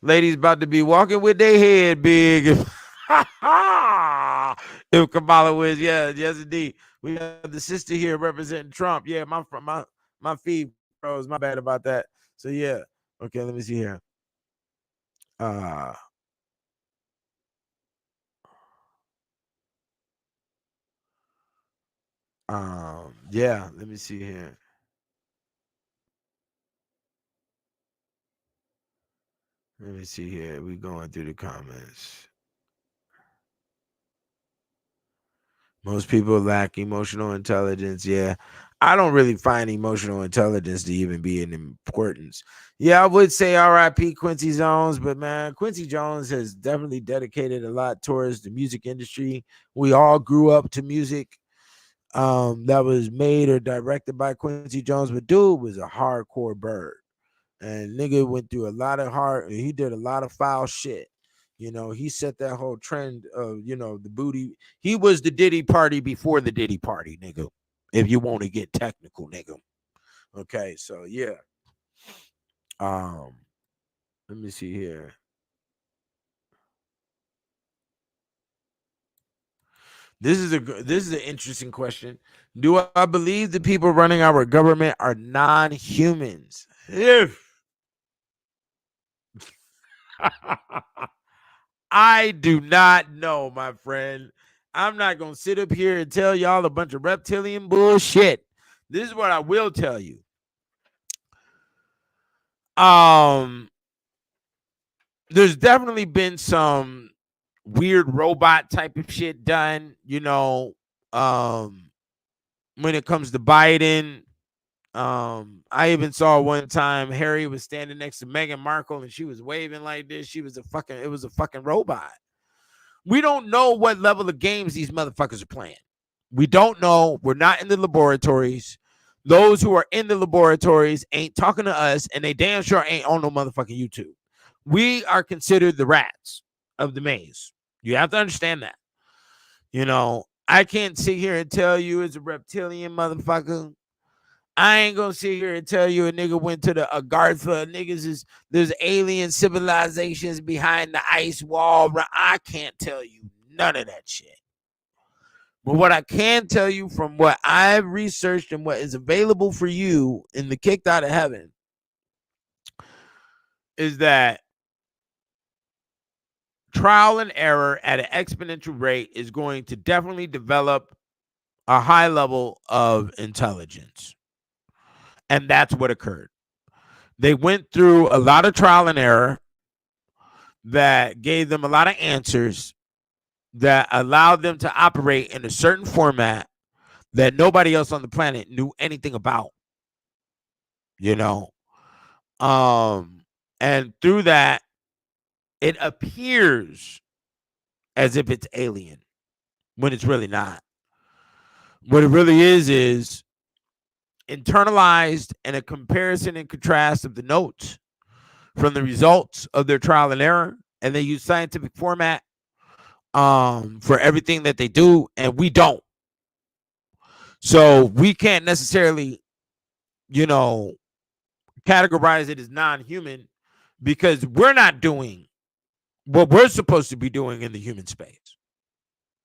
ladies about to be walking with their head big. If Kamala wins, yeah, yes indeed. We have the sister here representing Trump. Yeah, my feed froze. My bad about that. So yeah. Okay, let me see here. Uh yeah, let me see here. Let me see here. We going through the comments. Most people lack emotional intelligence. Yeah. I don't really find emotional intelligence to even be an importance. Yeah, I would say RIP Quincy Jones, but man, Quincy Jones has definitely dedicated a lot towards the music industry. We all grew up to music that was made or directed by Quincy Jones, but dude was a hardcore bird. And nigga went through a lot of he did a lot of foul shit. You know, he set that whole trend of, the booty. He was the Diddy party before the Diddy party, nigga. If you want to get technical, nigga. Okay, so yeah. Um, let me see here. This is an interesting question. Do I believe the people running our government are non-humans? If I do not know, my friend. I'm not going to sit up here and tell y'all a bunch of reptilian bullshit. This is what I will tell you. There's definitely been some weird robot type of shit done, when it comes to Biden. I even saw one time Harry was standing next to Meghan Markle and she was waving like this. It was a fucking robot. We don't know what level of games these motherfuckers are playing. We don't know. We're not in the laboratories. Those who are in the laboratories ain't talking to us, and they damn sure ain't on no motherfucking YouTube. We are considered the rats of the maze. You have to understand that. I can't sit here and tell you it's a reptilian motherfucker. I ain't gonna sit here and tell you a nigga went to the Agartha. There's alien civilizations behind the ice wall. I can't tell you none of that shit. But what I can tell you from what I've researched and what is available for you in the Kicked Out of Heaven is that trial and error at an exponential rate is going to definitely develop a high level of intelligence. And that's what occurred. They went through a lot of trial and error that gave them a lot of answers that allowed them to operate in a certain format that nobody else on the planet knew anything about. And through that, it appears as if it's alien when it's really not. What it really is internalized and a comparison and contrast of the notes from the results of their trial and error, and they use scientific format for everything that they do, and we don't. So we can't necessarily, categorize it as non-human because we're not doing what we're supposed to be doing in the human space.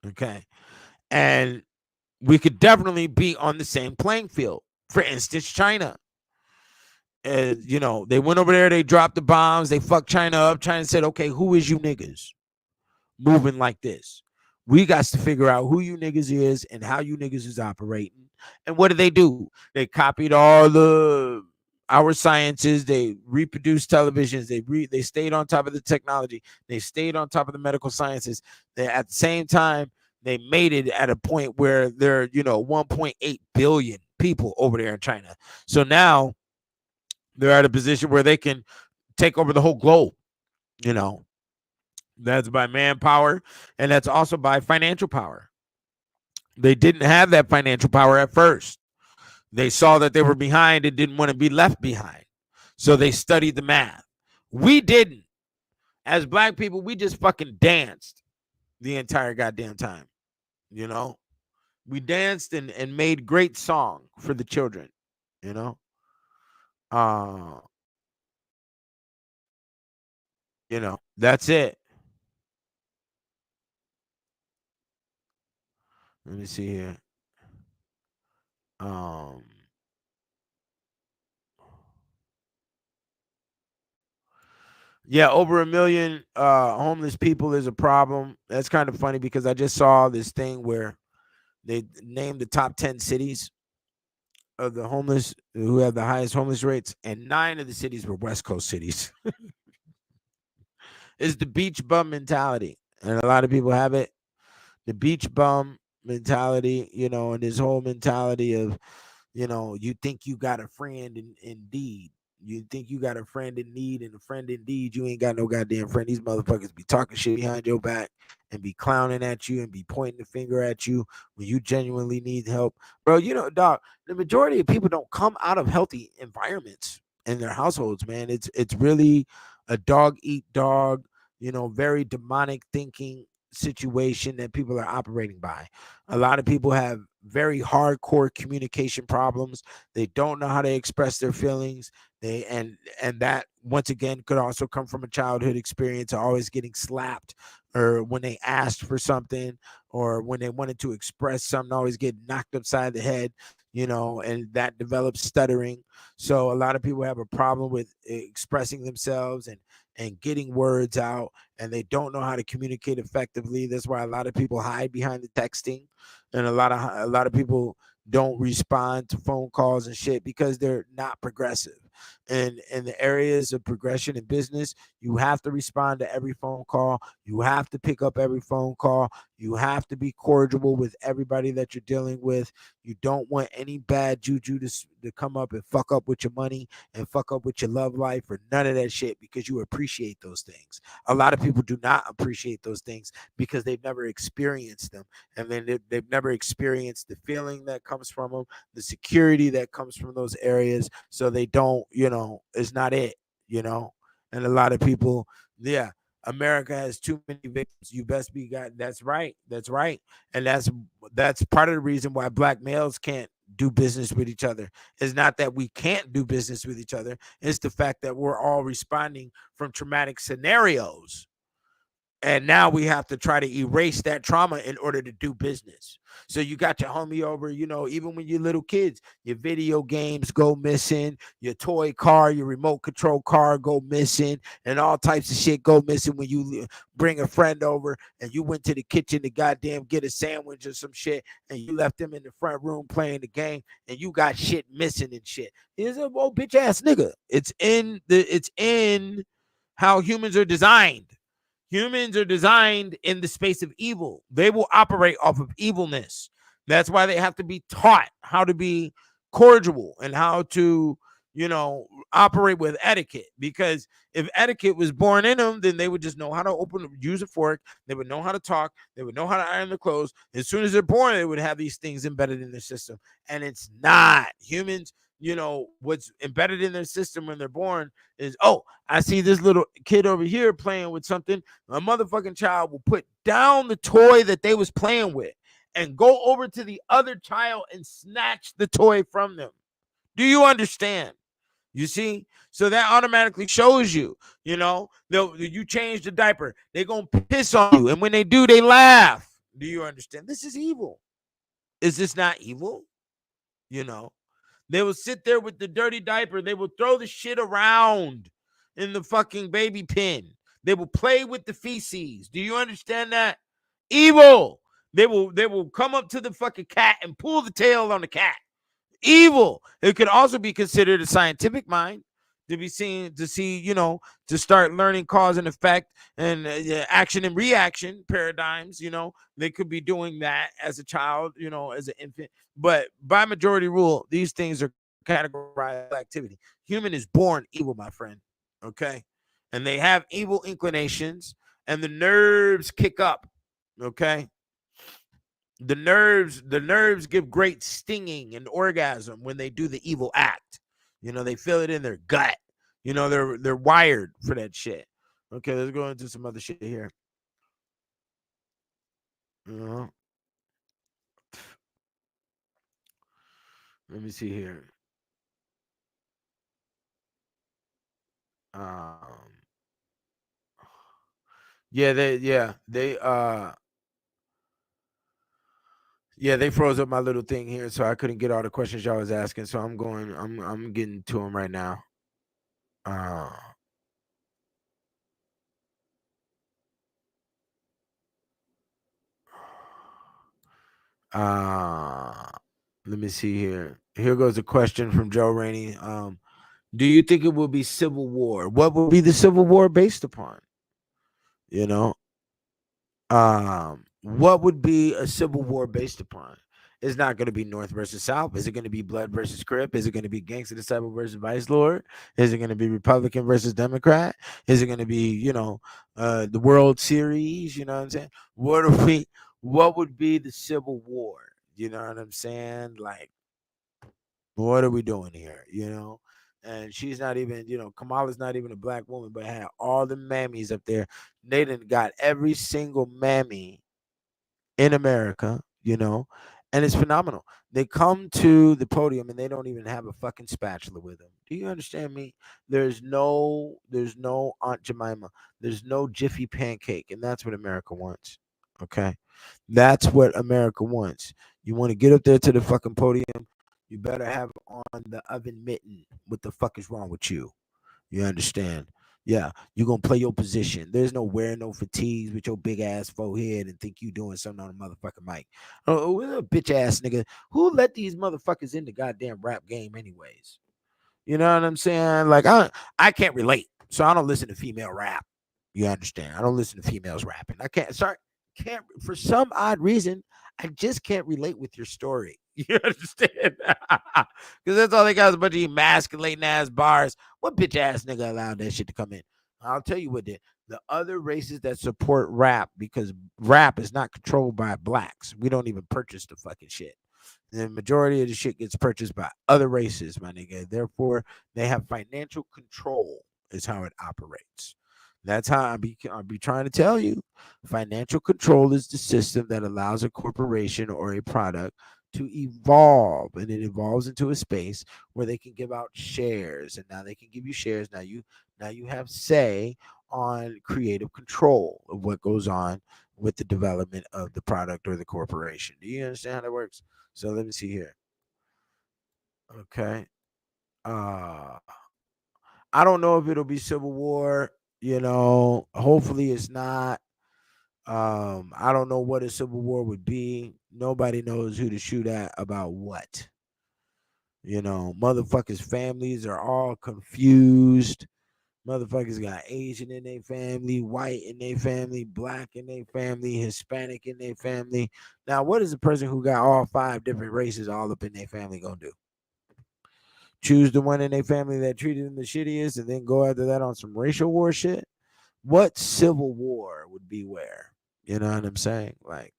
Okay. And we could definitely be on the same playing field. For instance, China. They went over there, they dropped the bombs, they fucked China up. China said, okay, who is you niggas moving like this? We got to figure out who you niggas is and how you niggas is operating. And what do? They copied all our sciences. They reproduced televisions. They stayed on top of the technology. They stayed on top of the medical sciences. They, at the same time, they made it at a point where there are, 1.8 billion people over there in China. So now they're at a position where they can take over the whole globe. That's by manpower, and that's also by financial power. They didn't have that financial power at first. They saw that they were behind and didn't want to be left behind. So they studied the math. We didn't. As black people, we just fucking danced the entire goddamn time. We danced and made great song for the children. Uh, that's it. Let me see here. Yeah, over 1 million homeless people is a problem. That's kind of funny because I just saw this thing where they named the top 10 cities of the homeless who have the highest homeless rates, and 9 of the cities were West Coast cities. It's the beach bum mentality, and a lot of people have it. The beach bum mentality, and this whole mentality of, you think you got a friend indeed. You think you got a friend in need and a friend indeed. You ain't got no goddamn friend. These motherfuckers be talking shit behind your back and be clowning at you and be pointing the finger at you when you genuinely need help. Bro, dog, the majority of people don't come out of healthy environments in their households, man. It's really a dog eat dog, very demonic thinking situation that people are operating by. A lot of people have very hardcore communication problems. They don't know how to express their feelings. And that once again could also come from a childhood experience of always getting slapped, or when they asked for something, or when they wanted to express something, always get knocked upside the head, and that develops stuttering. So a lot of people have a problem with expressing themselves and getting words out, and they don't know how to communicate effectively. That's why a lot of people hide behind the texting, and a lot of people don't respond to phone calls and shit because they're not progressive. And in the areas of progression in business, you have to respond to every phone call. You have to pick up every phone call. You have to be cordial with everybody that you're dealing with. You don't want any bad juju to come up and fuck up with your money and fuck up with your love life or none of that shit, because you appreciate those things. A lot of people do not appreciate those things because they've never experienced them. And then they've never experienced the feeling that comes from them, the security that comes from those areas. So they don't, it's not it, you know. And a lot of people, yeah, America has too many victims. You best be got. That's right. That's right. And that's part of the reason why black males can't do business with each other. It's not that we can't do business with each other. It's the fact that we're all responding from traumatic scenarios, and now we have to try to erase that trauma in order to do business. So you got your homie over, even when you're little kids, your video games go missing, your toy car, your remote control car go missing, and all types of shit go missing when you bring a friend over and you went to the kitchen to goddamn get a sandwich or some shit, and you left them in the front room playing the game, and you got shit missing and shit. He's a old bitch ass nigga. It's in how humans are designed. Humans are designed in the space of evil. They will operate off of evilness. That's why they have to be taught how to be cordial and how to, operate with etiquette. Because if etiquette was born in them, then they would just know how to use a fork. They would know how to talk. They would know how to iron their clothes. As soon as they're born, they would have these things embedded in their system. And it's not. Humans, what's embedded in their system when they're born is, oh, I see this little kid over here playing with something. A motherfucking child will put down the toy that they was playing with and go over to the other child and snatch the toy from them. Do you understand? You see? So that automatically shows you, you change the diaper, they're going to piss on you. And when they do, they laugh. Do you understand? This is evil. Is this not evil? You know? They will sit there with the dirty diaper. They will throw the shit around in the fucking baby pen. They will play with the feces. Do you understand that? Evil. They will come up to the fucking cat and pull the tail on the cat. Evil. It could also be considered a scientific mind to be seen to see, to start learning cause and effect and action and reaction paradigms. They could be doing that as a child, as an infant. But by majority rule, these things are categorized as activity. Human is born evil, my friend. Okay. And they have evil inclinations, and the nerves kick up. Okay. The nerves give great stinging and orgasm when they do the evil act. They feel it in their gut. They're wired for that shit. Okay, let's go into some other shit here. uh Let me see here. um they froze up my little thing here, so I couldn't get all the questions y'all was asking. So I'm getting to them right now. uh Uh, Let me see here. Here goes a question from Joe Rainey. Do you think it will be civil war? What will be the civil war based upon? You know, what would be a civil war based upon? It's not going to be North versus South. Is it going to be Blood versus Crip? Is it going to be Gangster Disciple versus Vice Lord? Is it going to be Republican versus Democrat? Is it going to be, the World Series? You know what I'm saying? What are we? What would be the Civil War? You know what I'm saying? Like, what are we doing here? And she's not even, Kamala's not even a black woman, but had all the mammies up there. They done got every single mammy in America, and it's phenomenal. They come to the podium and they don't even have a fucking spatula with them. Do you understand me? There's no Aunt Jemima. There's no Jiffy pancake, and that's what America wants. Okay, that's what America wants. You want to get up there to the fucking podium, you better have on the oven mitten. What the fuck is wrong with you? You understand? Yeah, you're gonna play your position. There's no wearing no fatigues with your big ass forehead and think you doing something on a motherfucking mic. Oh, bitch ass nigga. Who let these motherfuckers in the goddamn rap game anyways? You know what I'm saying? Like I can't relate. So I don't listen to female rap. You understand? I don't listen to females rapping. I can't for some odd reason, I just can't relate with your story. You understand? Because that's all they got is a bunch of emasculating ass bars. What bitch ass nigga allowed that shit to come in? I'll tell you what did. The other races that support rap, because rap is not controlled by blacks. We don't even purchase the fucking shit. The majority of the shit gets purchased by other races, my nigga. Therefore, they have financial control, is how it operates. That's how I'll be trying to tell you. Financial control is the system that allows a corporation or a product to evolve, and it evolves into a space where they can give out shares, and now they can give you shares. Now you have say on creative control of what goes on with the development of the product or the corporation. Do you understand how that works? So let me see here. Okay. Uh I don't know if it'll be civil war, hopefully it's not. I don't know what a civil war would be. Nobody knows who to shoot at about what. Motherfuckers' families are all confused. Motherfuckers got Asian in their family, white in their family, black in their family, Hispanic in their family. Now, what is a person who got all five different races all up in their family gonna do? Choose the one in their family that treated them the shittiest and then go after that on some racial war shit? What civil war would be where? You know what I'm saying? Like,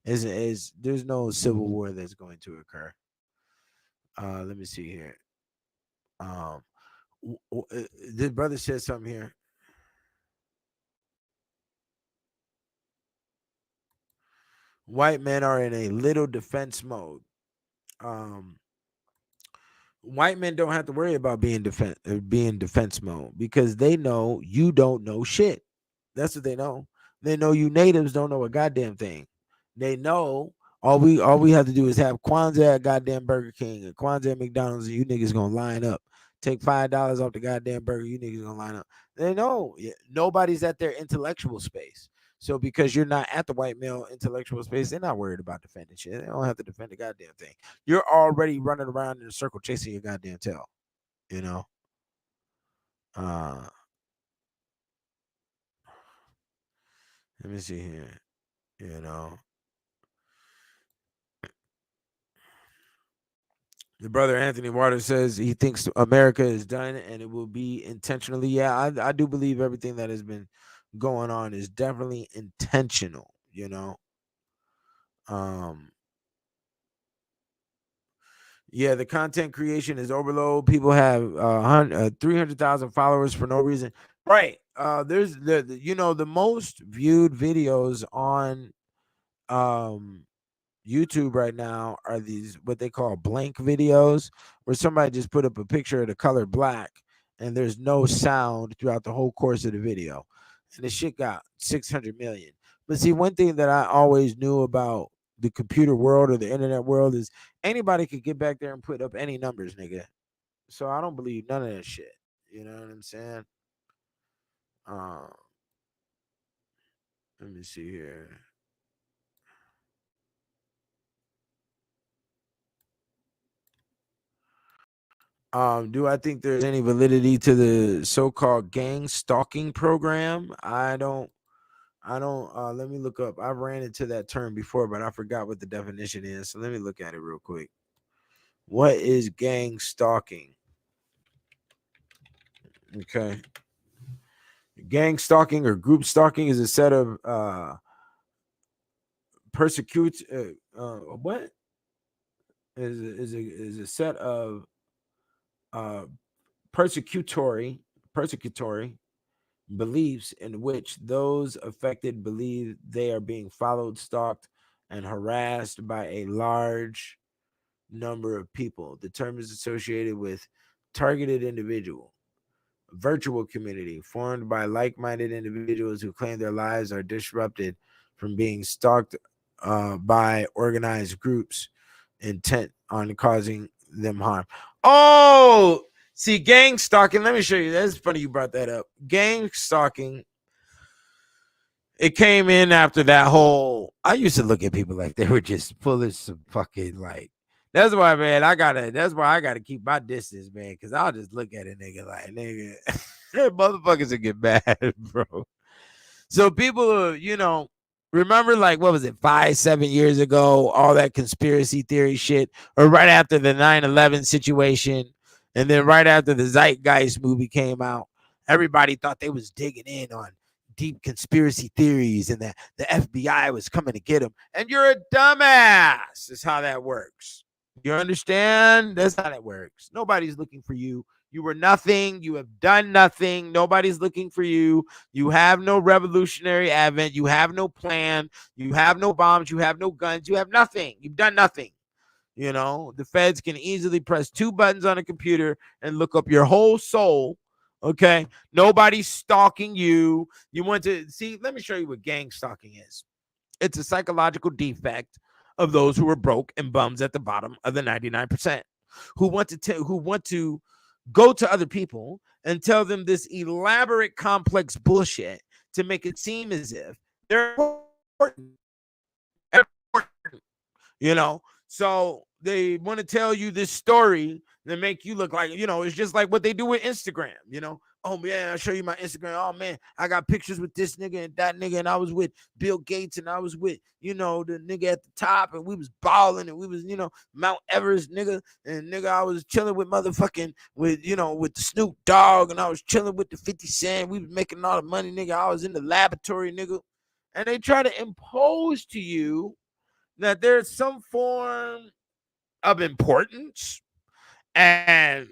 is there's no civil war that's going to occur. Let me see here. Um, the brother said something here. White men are in a little defense mode. Um, White men don't have to worry about being defense mode because they know you don't know shit. That's what they know. They know you natives don't know a goddamn thing. They know all we have to do is have Kwanzaa at goddamn Burger King and Kwanzaa at McDonald's, and you niggas gonna line up. Take $5 off the goddamn burger, you niggas gonna line up. They know nobody's at their intellectual space. So because you're not at the white male intellectual space, they're not worried about defending shit. They don't have to defend the goddamn thing. You're already running around in a circle chasing your goddamn tail. You know. Uh, Let me see here. You know, the brother Anthony Waters says he thinks America is done and it will be intentionally. Yeah, I do believe everything that has been going on is definitely intentional. Um, yeah, the content creation is overload. People have 300,000 followers for no reason. Right. There's the most viewed videos on um YouTube right now are these what they call blank videos, where somebody just put up a picture of the color black and there's no sound throughout the whole course of the video. And the shit got 600 million. But see, one thing that I always knew about the computer world or the internet world is anybody could get back there and put up any numbers, nigga. So I don't believe none of that shit. You know what I'm saying? Uh, Let me see here. Do I think there's any validity to the so-called gang stalking program? I don't I don't let me look up. I ran into that term before, but I forgot what the definition is. So let me look at it real quick. What is gang stalking? Okay. Gang stalking or group stalking is a set of persecute what is a set of uh persecutory beliefs in which those affected believe they are being followed, stalked, and harassed by a large number of people. The term is associated with targeted individual, virtual community formed by like-minded individuals who claim their lives are disrupted from being stalked by organized groups intent on causing them harm. Oh, see, gang stalking. Let me show you. That's funny you brought that up. Gang stalking. It came in after that whole. I used to look at people like they were just full of some fucking like. That's why, man. That's why I gotta keep my distance, man. Because I'll just look at a nigga like nigga, motherfuckers will get mad, bro. So people, remember like what was it, 5-7 years ago, all that conspiracy theory shit, or right after the 9/11 situation, and then right after the Zeitgeist movie came out, everybody thought they was digging in on deep conspiracy theories and that the FBI was coming to get them. And you're a dumbass. Is how that works. You understand? That's how that works. Nobody's looking for you. You were nothing. You have done nothing. Nobody's looking for you. You have no revolutionary advent. You have no plan. You have no bombs. You have no guns. You have nothing. You've done nothing. The feds can easily press two buttons on a computer and look up your whole soul. Okay. Nobody's stalking you. You want to see? Let me show you what gang stalking is. It's a psychological defect of those who are broke and bums at the bottom of the 99% who want to go to other people and tell them this elaborate, complex bullshit to make it seem as if they're important. So they want to tell you this story that make you look like, it's just like what they do with Instagram. Oh man, I'll show you my Instagram. Oh man, I got pictures with this nigga and that nigga, and I was with Bill Gates, and I was with, the nigga at the top, and we was balling, and we was, Mount Everest, nigga, and nigga, I was chilling with motherfucking with the Snoop Dogg, and I was chilling with the 50 Cent. We was making all the money, nigga. I was in the laboratory, nigga. And they try to impose to you that there's some form of importance and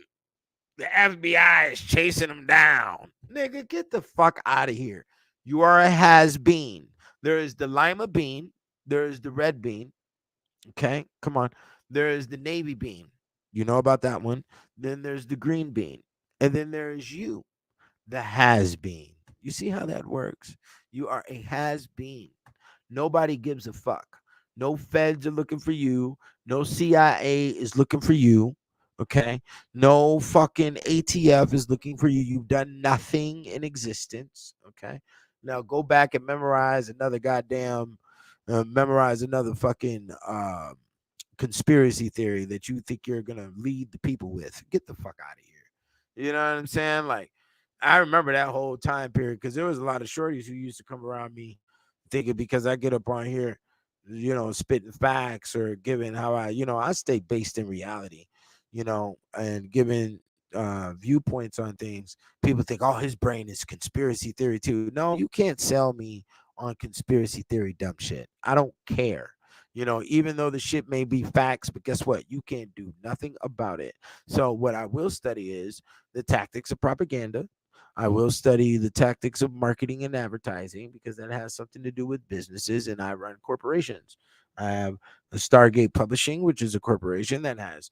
the FBI is chasing them down. Nigga, get the fuck out of here. You are a has-been. There is the lima bean. There is the red bean. Okay, come on. There is the navy bean. You know about that one. Then there's the green bean. And then there is you, the has-been. You see how that works? You are a has-been. Nobody gives a fuck. No feds are looking for you. No CIA is looking for you. Okay. No fucking ATF is looking for you. You've done nothing in existence. Okay. Now go back and memorize another fucking conspiracy theory that you think you're going to lead the people with. Get the fuck out of here. You know what I'm saying? Like, I remember that whole time period because there was a lot of shorties who used to come around me thinking because I get up on here, spitting facts or giving how I stay based in reality, and giving viewpoints on things. People think, oh, his brain is conspiracy theory too. No, you can't sell me on conspiracy theory dumb shit. I don't care. Even though the shit may be facts, but guess what? You can't do nothing about it. So what I will study is the tactics of propaganda. I will study the tactics of marketing and advertising because that has something to do with businesses, and I run corporations. I have a Stargate Publishing, which is a corporation that has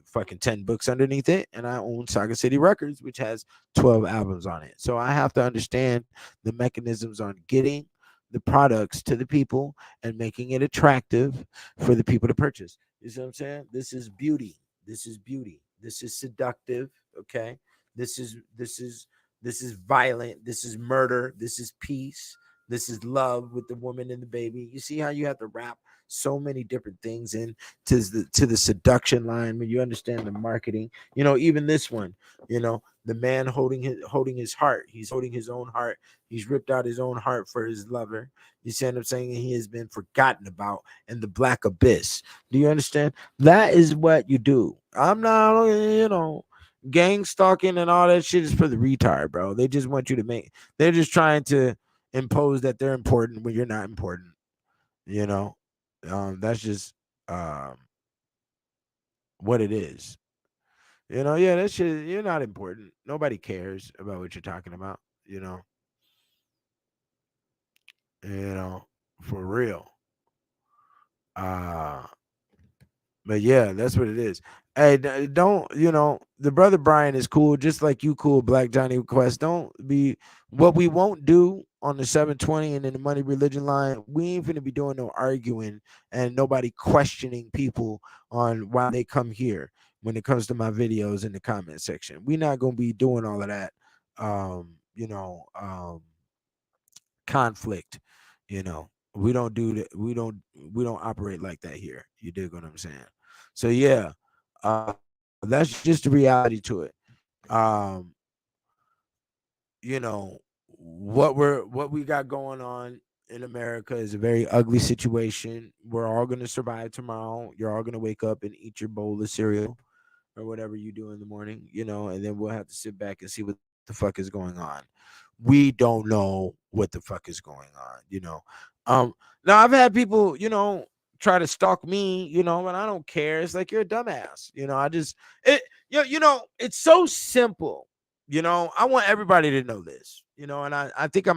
fucking 10 books underneath it, and I own Saga City Records, which has 12 albums on it. So I have to understand the mechanisms on getting the products to the people and making it attractive for the people to purchase. You see what I'm saying? This is beauty. This is beauty. This is seductive. Okay. This is violent. This is murder. This is peace. This is love with the woman and the baby. You see how you have to wrap so many different things in to the seduction line when you understand the marketing. Even this one, the man holding his heart. He's holding his own heart. He's ripped out his own heart for his lover. You see what I'm saying? He has been forgotten about in the black abyss. Do you understand? That is what you do. I'm not, gang stalking and all that shit is for the retard, bro. They just want you to they're just trying to impose that they're important when you're not important. You know, that's just um what it is. Yeah, that shit. You're not important. Nobody cares about what you're talking about. You know, for real. Uh But yeah, that's what it is. Hey, don't the brother Brian is cool, just like you cool, Black Johnny Quest. Don't be what we won't do on the 720 and in the money religion line. We ain't finna be doing no arguing and nobody questioning people on why they come here when it comes to my videos in the comment section. We're not gonna be doing all of that. Um, you know, um, conflict. We don't do that. We don't operate like that here. You dig what I'm saying? So yeah, that's just the reality to it. Um, what we got going on in America is a very ugly situation. We're all gonna survive tomorrow. You're all gonna wake up and eat your bowl of cereal or whatever you do in the morning, and then we'll have to sit back and see what the fuck is going on. We don't know what the fuck is going on. Um, Now I've had people, try to stalk me, and I don't care. It's like you're a dumbass. I just it's so simple. I want everybody to know this, and I think I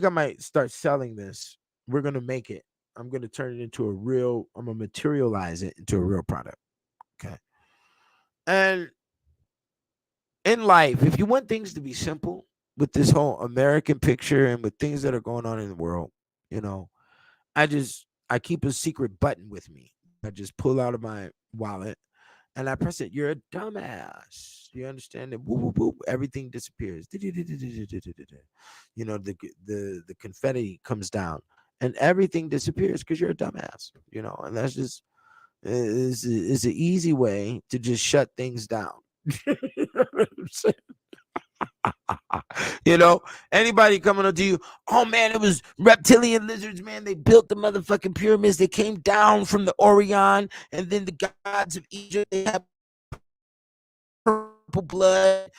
might start selling this. We're gonna make it. I'm gonna turn it into I'm gonna materialize it into a real product. Okay. And in life, if you want things to be simple with this whole American picture and with things that are going on in the world, you know, I keep a secret button with me that I just pull out of my wallet and I press it. You're a dumbass. You understand it? Boop, boop, boop. Everything disappears. The confetti comes down and everything disappears because you're a dumbass. And that's just is an easy way to just shut things down. You know what I'm saying? Anybody coming up to you, oh man, it was reptilian lizards, man. They built the motherfucking pyramids. They came down from the Orion, and then the gods of Egypt, they have purple blood.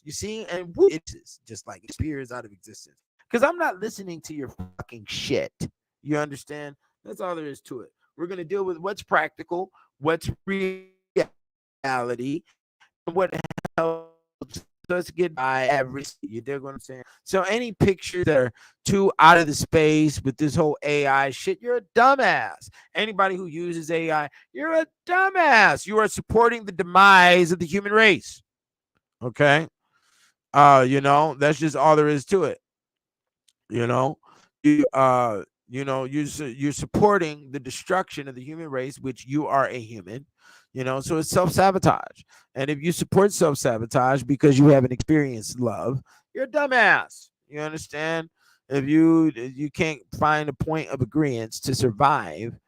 You see, and it's just like it disappears out of existence. Because I'm not listening to your fucking shit. You understand? That's all there is to it. We're gonna deal with what's practical, what's reality, and what helps us get by every. You dig what I'm saying? So any pictures that are too out of the space with this whole AI shit, you're a dumbass. Anybody who uses AI, you're a dumbass. You are supporting the demise of the human race. Okay. That's just all there is to it. You know, you're supporting the destruction of the human race, which you are a human. So it's self-sabotage. And if you support self-sabotage because you haven't experienced love, you're a dumbass. You understand? If you can't find a point of agreement to survive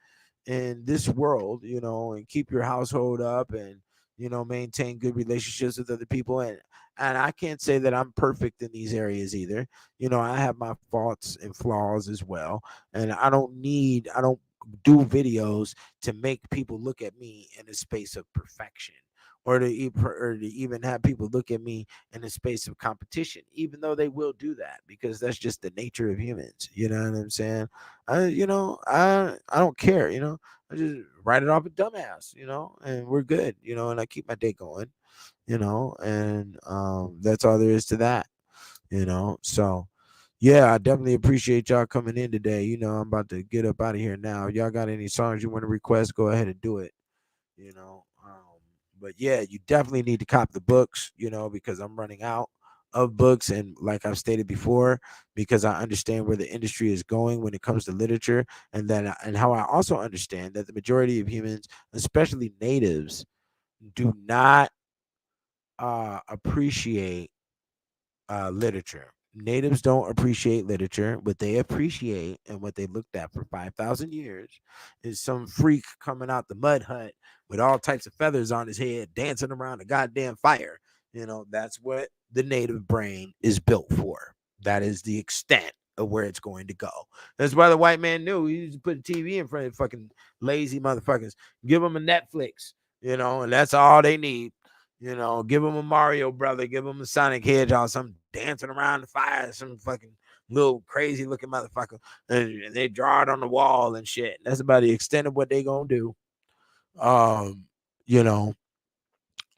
in this world, and keep your household up and maintain good relationships with other people, and I can't say that I'm perfect in these areas either. I have my faults and flaws as well, and I don't do videos to make people look at me in a space of perfection, or to even have people look at me in a space of competition, even though they will do that because that's just the nature of humans. You know what I'm saying? I don't care. I just write it off a dumbass. And we're good. And I keep my day going. And that's all there is to that. So yeah, I definitely appreciate y'all coming in today. I'm about to get up out of here now. If y'all got any songs you want to request, go ahead and do it. you know. But yeah, you definitely need to cop the books, because I'm running out of books. And like I've stated before, because I understand where the industry is going when it comes to literature, and how I also understand that the majority of humans, especially natives, do not appreciate literature. natives don't appreciate literature. What they appreciate and what they looked at for 5,000 years is some freak coming out the mud hut with all types of feathers on his head, dancing around a goddamn fire. That's what the native brain is built for. That is the extent of where it's going to go. That's why the white man knew he used to put a TV in front of fucking lazy motherfuckers. Give them a Netflix, and that's all they need. Give them a Mario brother, give them a Sonic Hedgehog, some dancing around the fire, some fucking little crazy looking motherfucker, and they draw it on the wall and shit. That's about the extent of what they gonna do. Um, you know,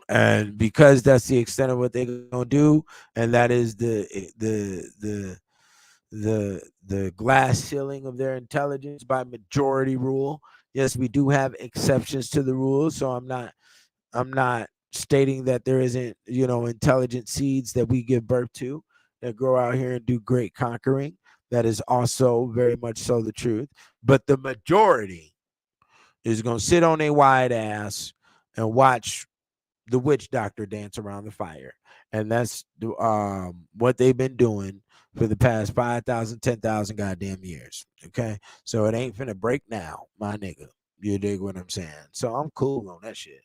and because that's the extent of what they're gonna do, and that is the glass ceiling of their intelligence by majority rule. Yes, we do have exceptions to the rules, so I'm not stating that there isn't, intelligent seeds that we give birth to that grow out here and do great conquering. That is also very much so the truth. But the majority is going to sit on a wide ass and watch the witch doctor dance around the fire. And that's what they've been doing for the past 5,000, 10,000 goddamn years. Okay. So it ain't finna break now, my nigga. You dig what I'm saying? So I'm cool on that shit.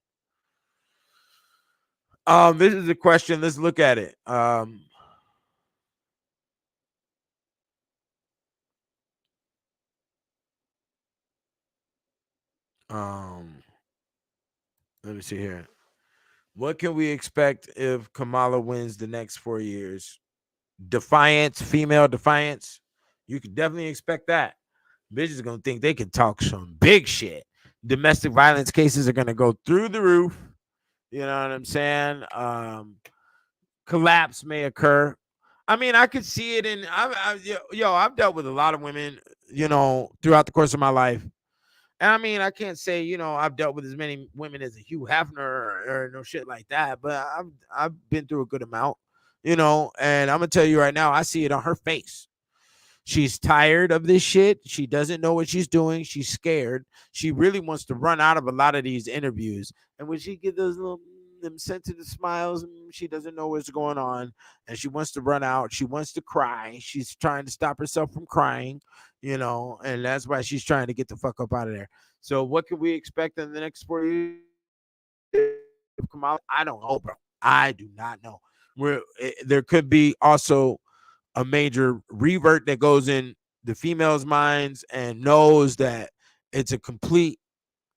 This is a question. Let's look at it. Um, Let me see here. What can we expect if Kamala wins the next 4 years? Defiance, female defiance. You can definitely expect that. Bitches gonna think they can talk some big shit. Domestic violence cases are gonna go through the roof. You know what I'm saying? Collapse may occur. I mean, I could see it in. I've dealt with a lot of women, throughout the course of my life. And I mean, I can't say, I've dealt with as many women as a Hugh Hefner or no shit like that, but I've been through a good amount, and I'm gonna tell you right now, I see it on her face. She's tired of this shit. She doesn't know what she's doing. She's scared. She really wants to run out of a lot of these interviews. And when she get those little them sensitive smiles, she doesn't know what's going on, and she wants to run out. She wants to cry. She's trying to stop herself from crying, and that's why she's trying to get the fuck up out of there. So, what can we expect in the next 4 years? Kamala, I don't know, bro. I do not know. There could be also a major revert that goes in the females' minds and knows that it's a complete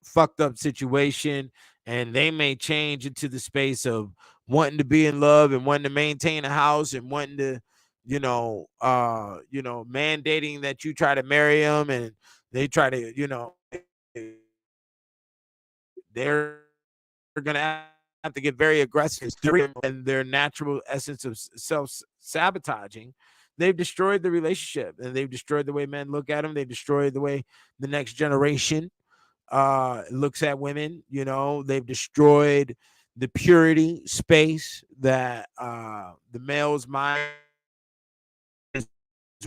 fucked up situation, and they may change into the space of wanting to be in love and wanting to maintain a house and wanting to, mandating that you try to marry them, and they try to, they're gonna have to get very aggressive and their natural essence of self-sabotaging. They've destroyed the relationship, and they've destroyed the way men look at them. They've destroyed the way the next generation looks at women. They've destroyed the purity space that the male's mind is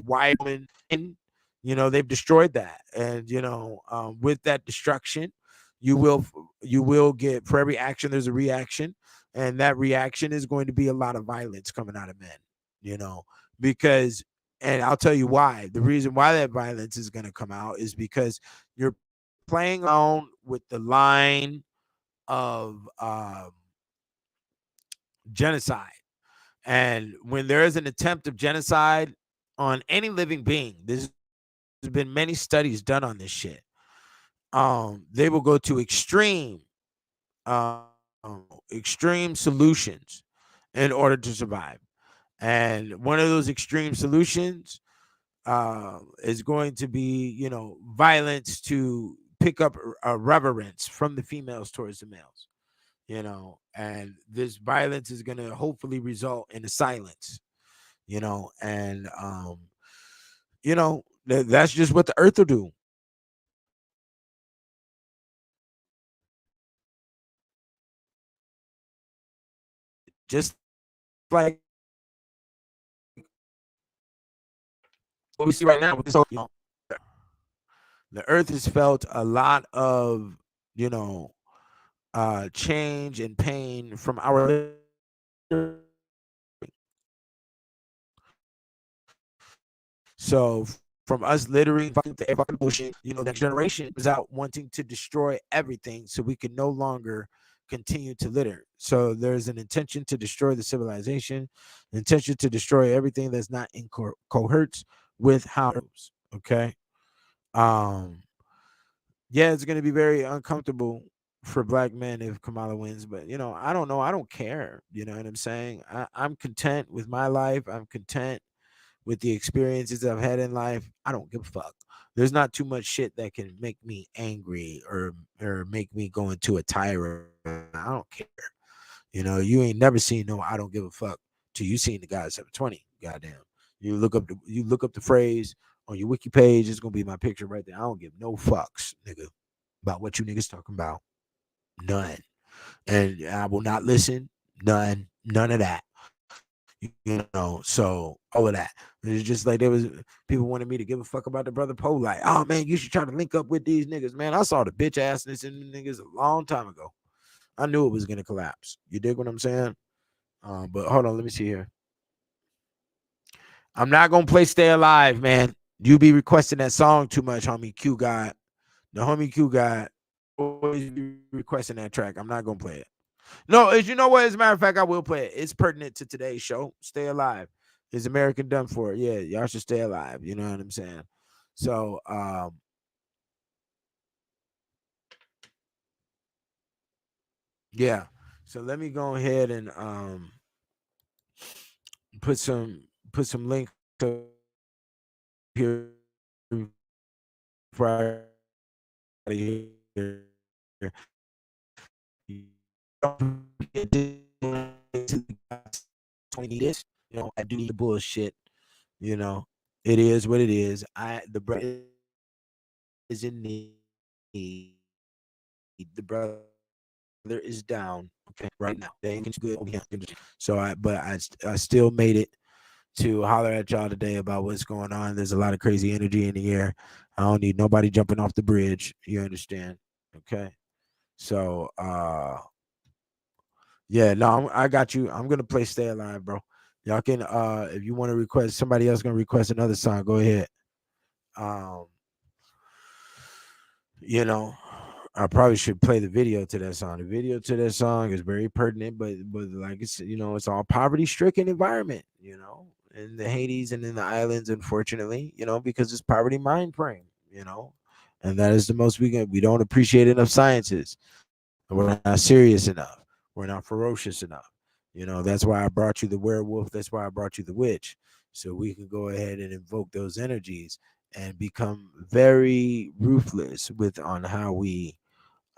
wide open in. They've destroyed that, and with that destruction, you will get, for every action there's a reaction, and that reaction is going to be a lot of violence coming out of men. Because, and I'll tell you why. The reason why that violence is going to come out is because you're playing around with the line of genocide. And when there is an attempt of genocide on any living being, there's been many studies done on this shit. They will go to um, extreme solutions in order to survive. And one of those extreme solutions is going to be, violence to pick up a reverence from the females towards the males, and this violence is going to hopefully result in a silence, and, that's just what the earth will do. Just like what we see right now with this whole, the earth has felt a lot of, you know, change and pain from our So from us littering fucking to fucking bullshit, you know, the next generation is out wanting to destroy everything so we can no longer continue to litter. So there's an intention to destroy the civilization, intention to destroy everything that's not in coherence with how it is. Okay. Um, yeah, it's gonna be very uncomfortable for black men if Kamala wins, but you know, I don't know. I don't care. You know what I'm saying? I'm content with my life. I'm content with the experiences I've had in life. I don't give a fuck. There's not too much shit that can make me angry or make me go into a tirade. I don't care. You know, you ain't never seen no I don't give a fuck till you seen the guy at 720. Goddamn. You look up the phrase on your wiki page, it's gonna be my picture right there. I don't give no fucks, nigga, about what you niggas talking about. None. And I will not listen. None of that. You know, so all of that. It's just like there was people wanted me to give a fuck about the brother Poe. Like, oh man, you should try to link up with these niggas, man. I saw the bitch assness in the niggas a long time ago. I knew it was gonna collapse. You dig what I'm saying? But hold on, let me see here. I'm not gonna play Stay Alive, man. You be requesting that song too much, homie Q God. The homie Q God always be requesting that track. I'm not gonna play it. No, as you know what, as a matter of fact, I will play it. It's pertinent to today's show. Stay alive. Is American done for? Yeah, y'all should stay alive. You know what I'm saying? So, yeah. So let me go ahead and put some links here for here. Don't forget to 20 this, you know, I do need the bullshit. You know, it is what it is. The brother is in need. The brother is down. Okay, right now. They ain't good. So I still made it to holler at y'all today about what's going on. There's a lot of crazy energy in the air. I don't need nobody jumping off the bridge. You understand? Okay. So yeah, no, I got you. I'm gonna play Stay Alive, bro. Y'all can if you want to request, somebody else gonna request another song, go ahead. You know, I probably should play the video to that song. The video to that song is very pertinent, but like it's, you know, it's all poverty stricken environment, you know, in the Hades and in the islands, unfortunately, you know, because it's poverty mind frame, you know, and that is the most we don't appreciate enough sciences. We're not serious enough. We're not ferocious enough. You know, that's why I brought you the werewolf. That's why I brought you the witch. So we can go ahead and invoke those energies and become very ruthless on how we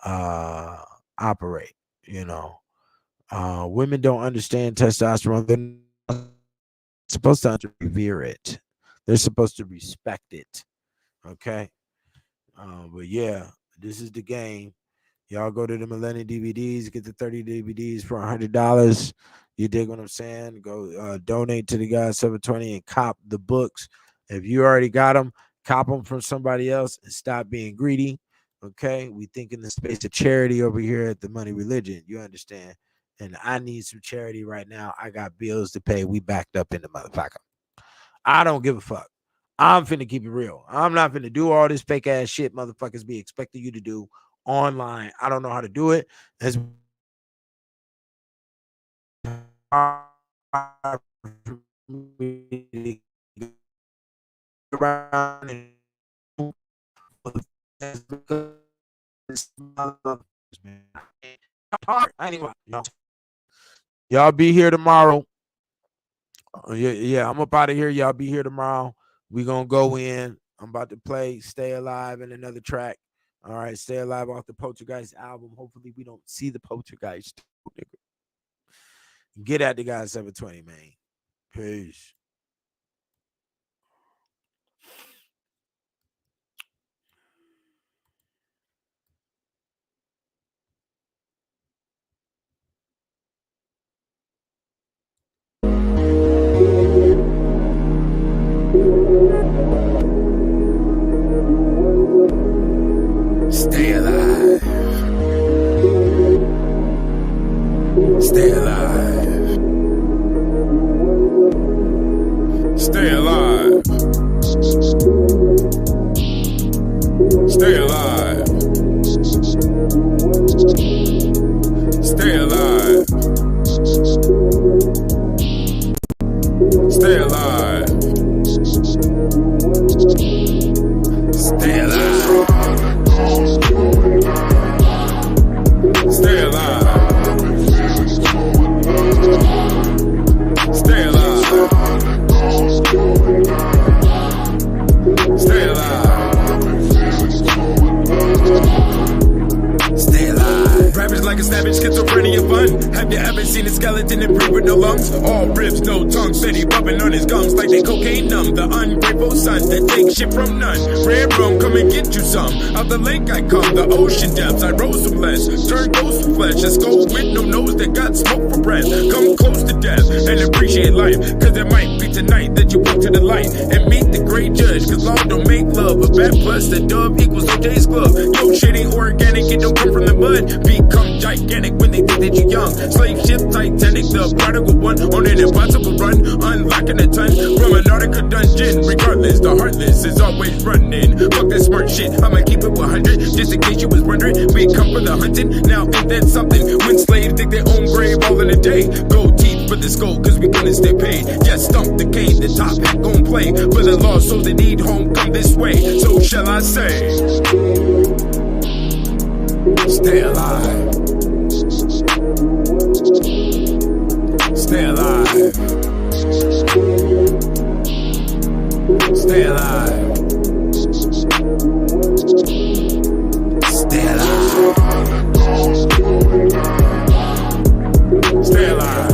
operate. You know, women don't understand testosterone. They're not supposed to revere it. They're supposed to respect it. Okay. But yeah, this is the game. Y'all go to the Millennium DVDs, get the 30 DVDs for $100. You dig what I'm saying? Go donate to the guy 720 and cop the books. If you already got them, cop them from somebody else and stop being greedy. Okay, we think in the space of charity over here at the Money Religion. You understand? And I need some charity right now. I got bills to pay. We backed up in the motherfucker. I don't give a fuck. I'm finna keep it real. I'm not finna do all this fake ass shit motherfuckers be expecting you to do online. I don't know how to do it. As around and y'all be here tomorrow. Yeah, I'm up out of here. Y'all be here tomorrow. We gonna go in. I'm about to play Stay Alive and another track. All right, Stay Alive off the Poltergeist album. Hopefully we don't see the Poltergeist. Get at the guy 720, man. Peace. Stay alive. Stay alive. Stay alive. alive. Stay alive. Stay alive. Stay alive. Stay alive. Stay alive. Rappers like a savage, schizophrenia fun. Have you ever seen a skeleton and breathe with no lungs? All ribs, no tongue, steady bumping on his gums like they cocaine numb. The ungrateful sons that take shit from none. Red rum, come and get you some. Out the lake I come, the ocean depths. I rose from less, turn ghost from flesh. A skull with no nose that got smoke for breath. Come close to death and appreciate life, cause it might be tonight that you walk to the light and meet the great judge. Cause law don't make love, a bad plus the dub equals OJ's glove. Yo, shit ain't organic, it don't come from the mud. Become gigantic when they think that you're young. Slave ship Titanic, the prodigal one on an impossible run, unlocking a ton from an Antarctica dungeon. Regardless, the heartless is always running. Fuck that smart shit, I'ma keep it 100. Just in case you was wondering, we come for the hunting. Now ain't that something? When slaves dig their own grave all in a day. Gold teeth for the skull, cause we gonna stay paid. Just stump the cane, the top hat gon' play for the lost souls that need home, come this way. So shall I say, stay alive. Stay alive. Stay alive. Stay alive. Stay alive.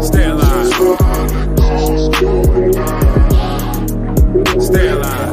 Stay alive. Stay alive.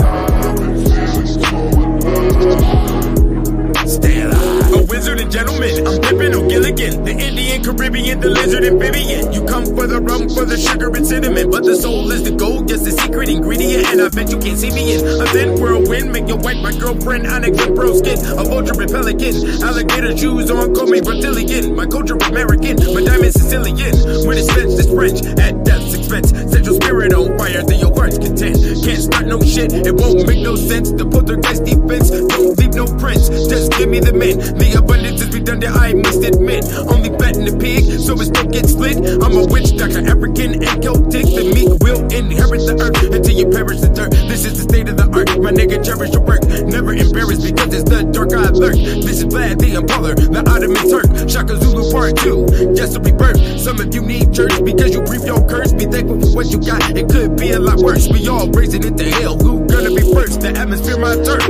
Stay alive. A wizard and gentleman, I'm Pippin O'Gilligan, the Indian, Caribbean, the lizard amphibian. You come for the rum, for the sugar and cinnamon, but the soul is the gold, just the secret ingredient. And I bet you can't see me in a thin whirlwind. Make your wife my girlfriend, Onyx and pearl skin, a vulture and pelican, alligator shoes on, call me reptilian. My culture American, my diamond Sicilian. When it's French, it's French, at death's expense. Set your spirit on fire, then your heart's content. Can't start no shit, it won't make no sense. The poltergeist defense, don't leave no prints. Just give me the men, the abundance is redundant, I must admit. Only betting the pig, so his throat gets split. I'm a witch doctor, African and Celtic. The meek will inherit the earth until you perish the dirt. This is the state of the art, my nigga, cherish your work. Never embarrassed because it's the dark I lurk. This is Vlad the Impaler, the Ottoman Turk. Shaka Zulu Part 2, just a rebirth. Some of you need church because you grieve your curse. Be thankful for what you got, it could be a lot worse. We all raising it to hell, who gonna be first? The atmosphere my turn.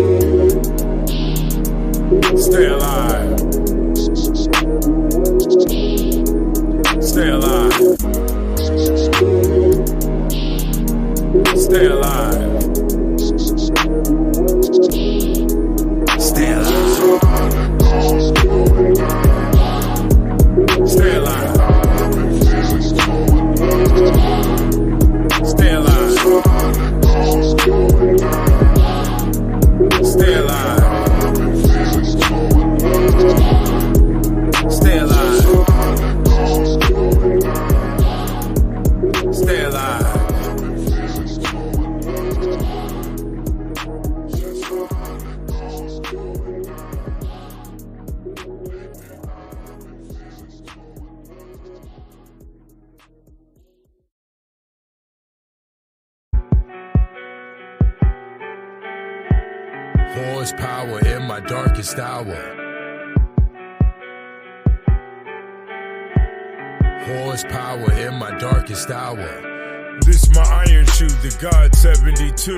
Stay alive. Stay alive. Stay alive. Stay alive. Stay alive. Stay alive. Stay alive. Stay alive. Stay alive. Horsepower in my darkest hour. Horsepower in my darkest hour. This my iron shoe, the God 72.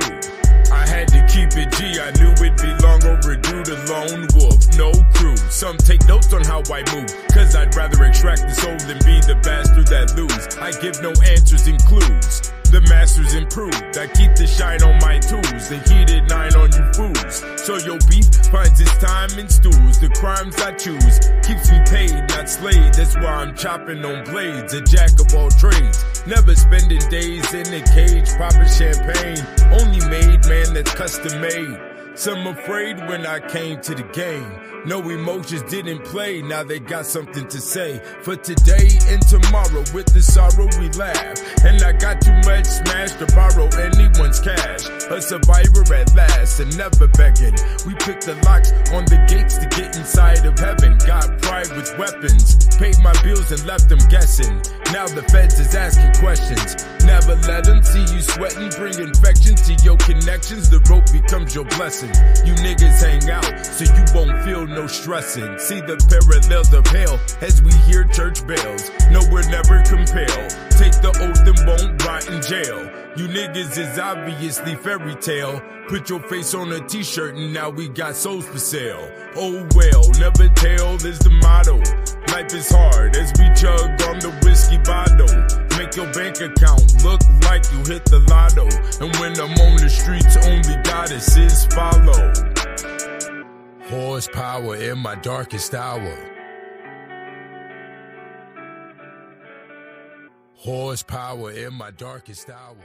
I had to keep it G, I knew it'd be long overdue. The lone wolf, no crew. Some take notes on how I move, cause I'd rather extract the soul than be the bastard that lose. I give no answers and clues. The master's improved. I keep the shine on my tools. The heated 9 on you fools. So your beef finds its time in stools. The crimes I choose keeps me paid, not slayed. That's why I'm chopping on blades. A jack of all trades. Never spending days in a cage popping champagne. Only made man that's custom made. Some afraid when I came to the game. No emotions didn't play, now they got something to say. For today and tomorrow, with the sorrow we laugh. And I got too much smash to borrow anyone's cash. A survivor at last and never begging. We picked the locks on the gates to get inside of heaven. Got pride with weapons, paid my bills and left them guessing. Now the feds is asking questions. Never let them see you sweating, bring infection to your connections. The rope becomes your blessing. You niggas hang out so you won't feel no stressing. See the parallels of hell as we hear church bells. No, we're never compelled. Take the oath and won't rot in jail. You niggas is obviously fairy tale. Put your face on a t-shirt and now we got souls for sale. Oh well, never tell is the motto. Life is hard as we chug on the whiskey bottle. Make your bank account look like you hit the lotto. And when I'm on the streets, only goddesses follow. Horsepower in my darkest hour. Horsepower in my darkest hour.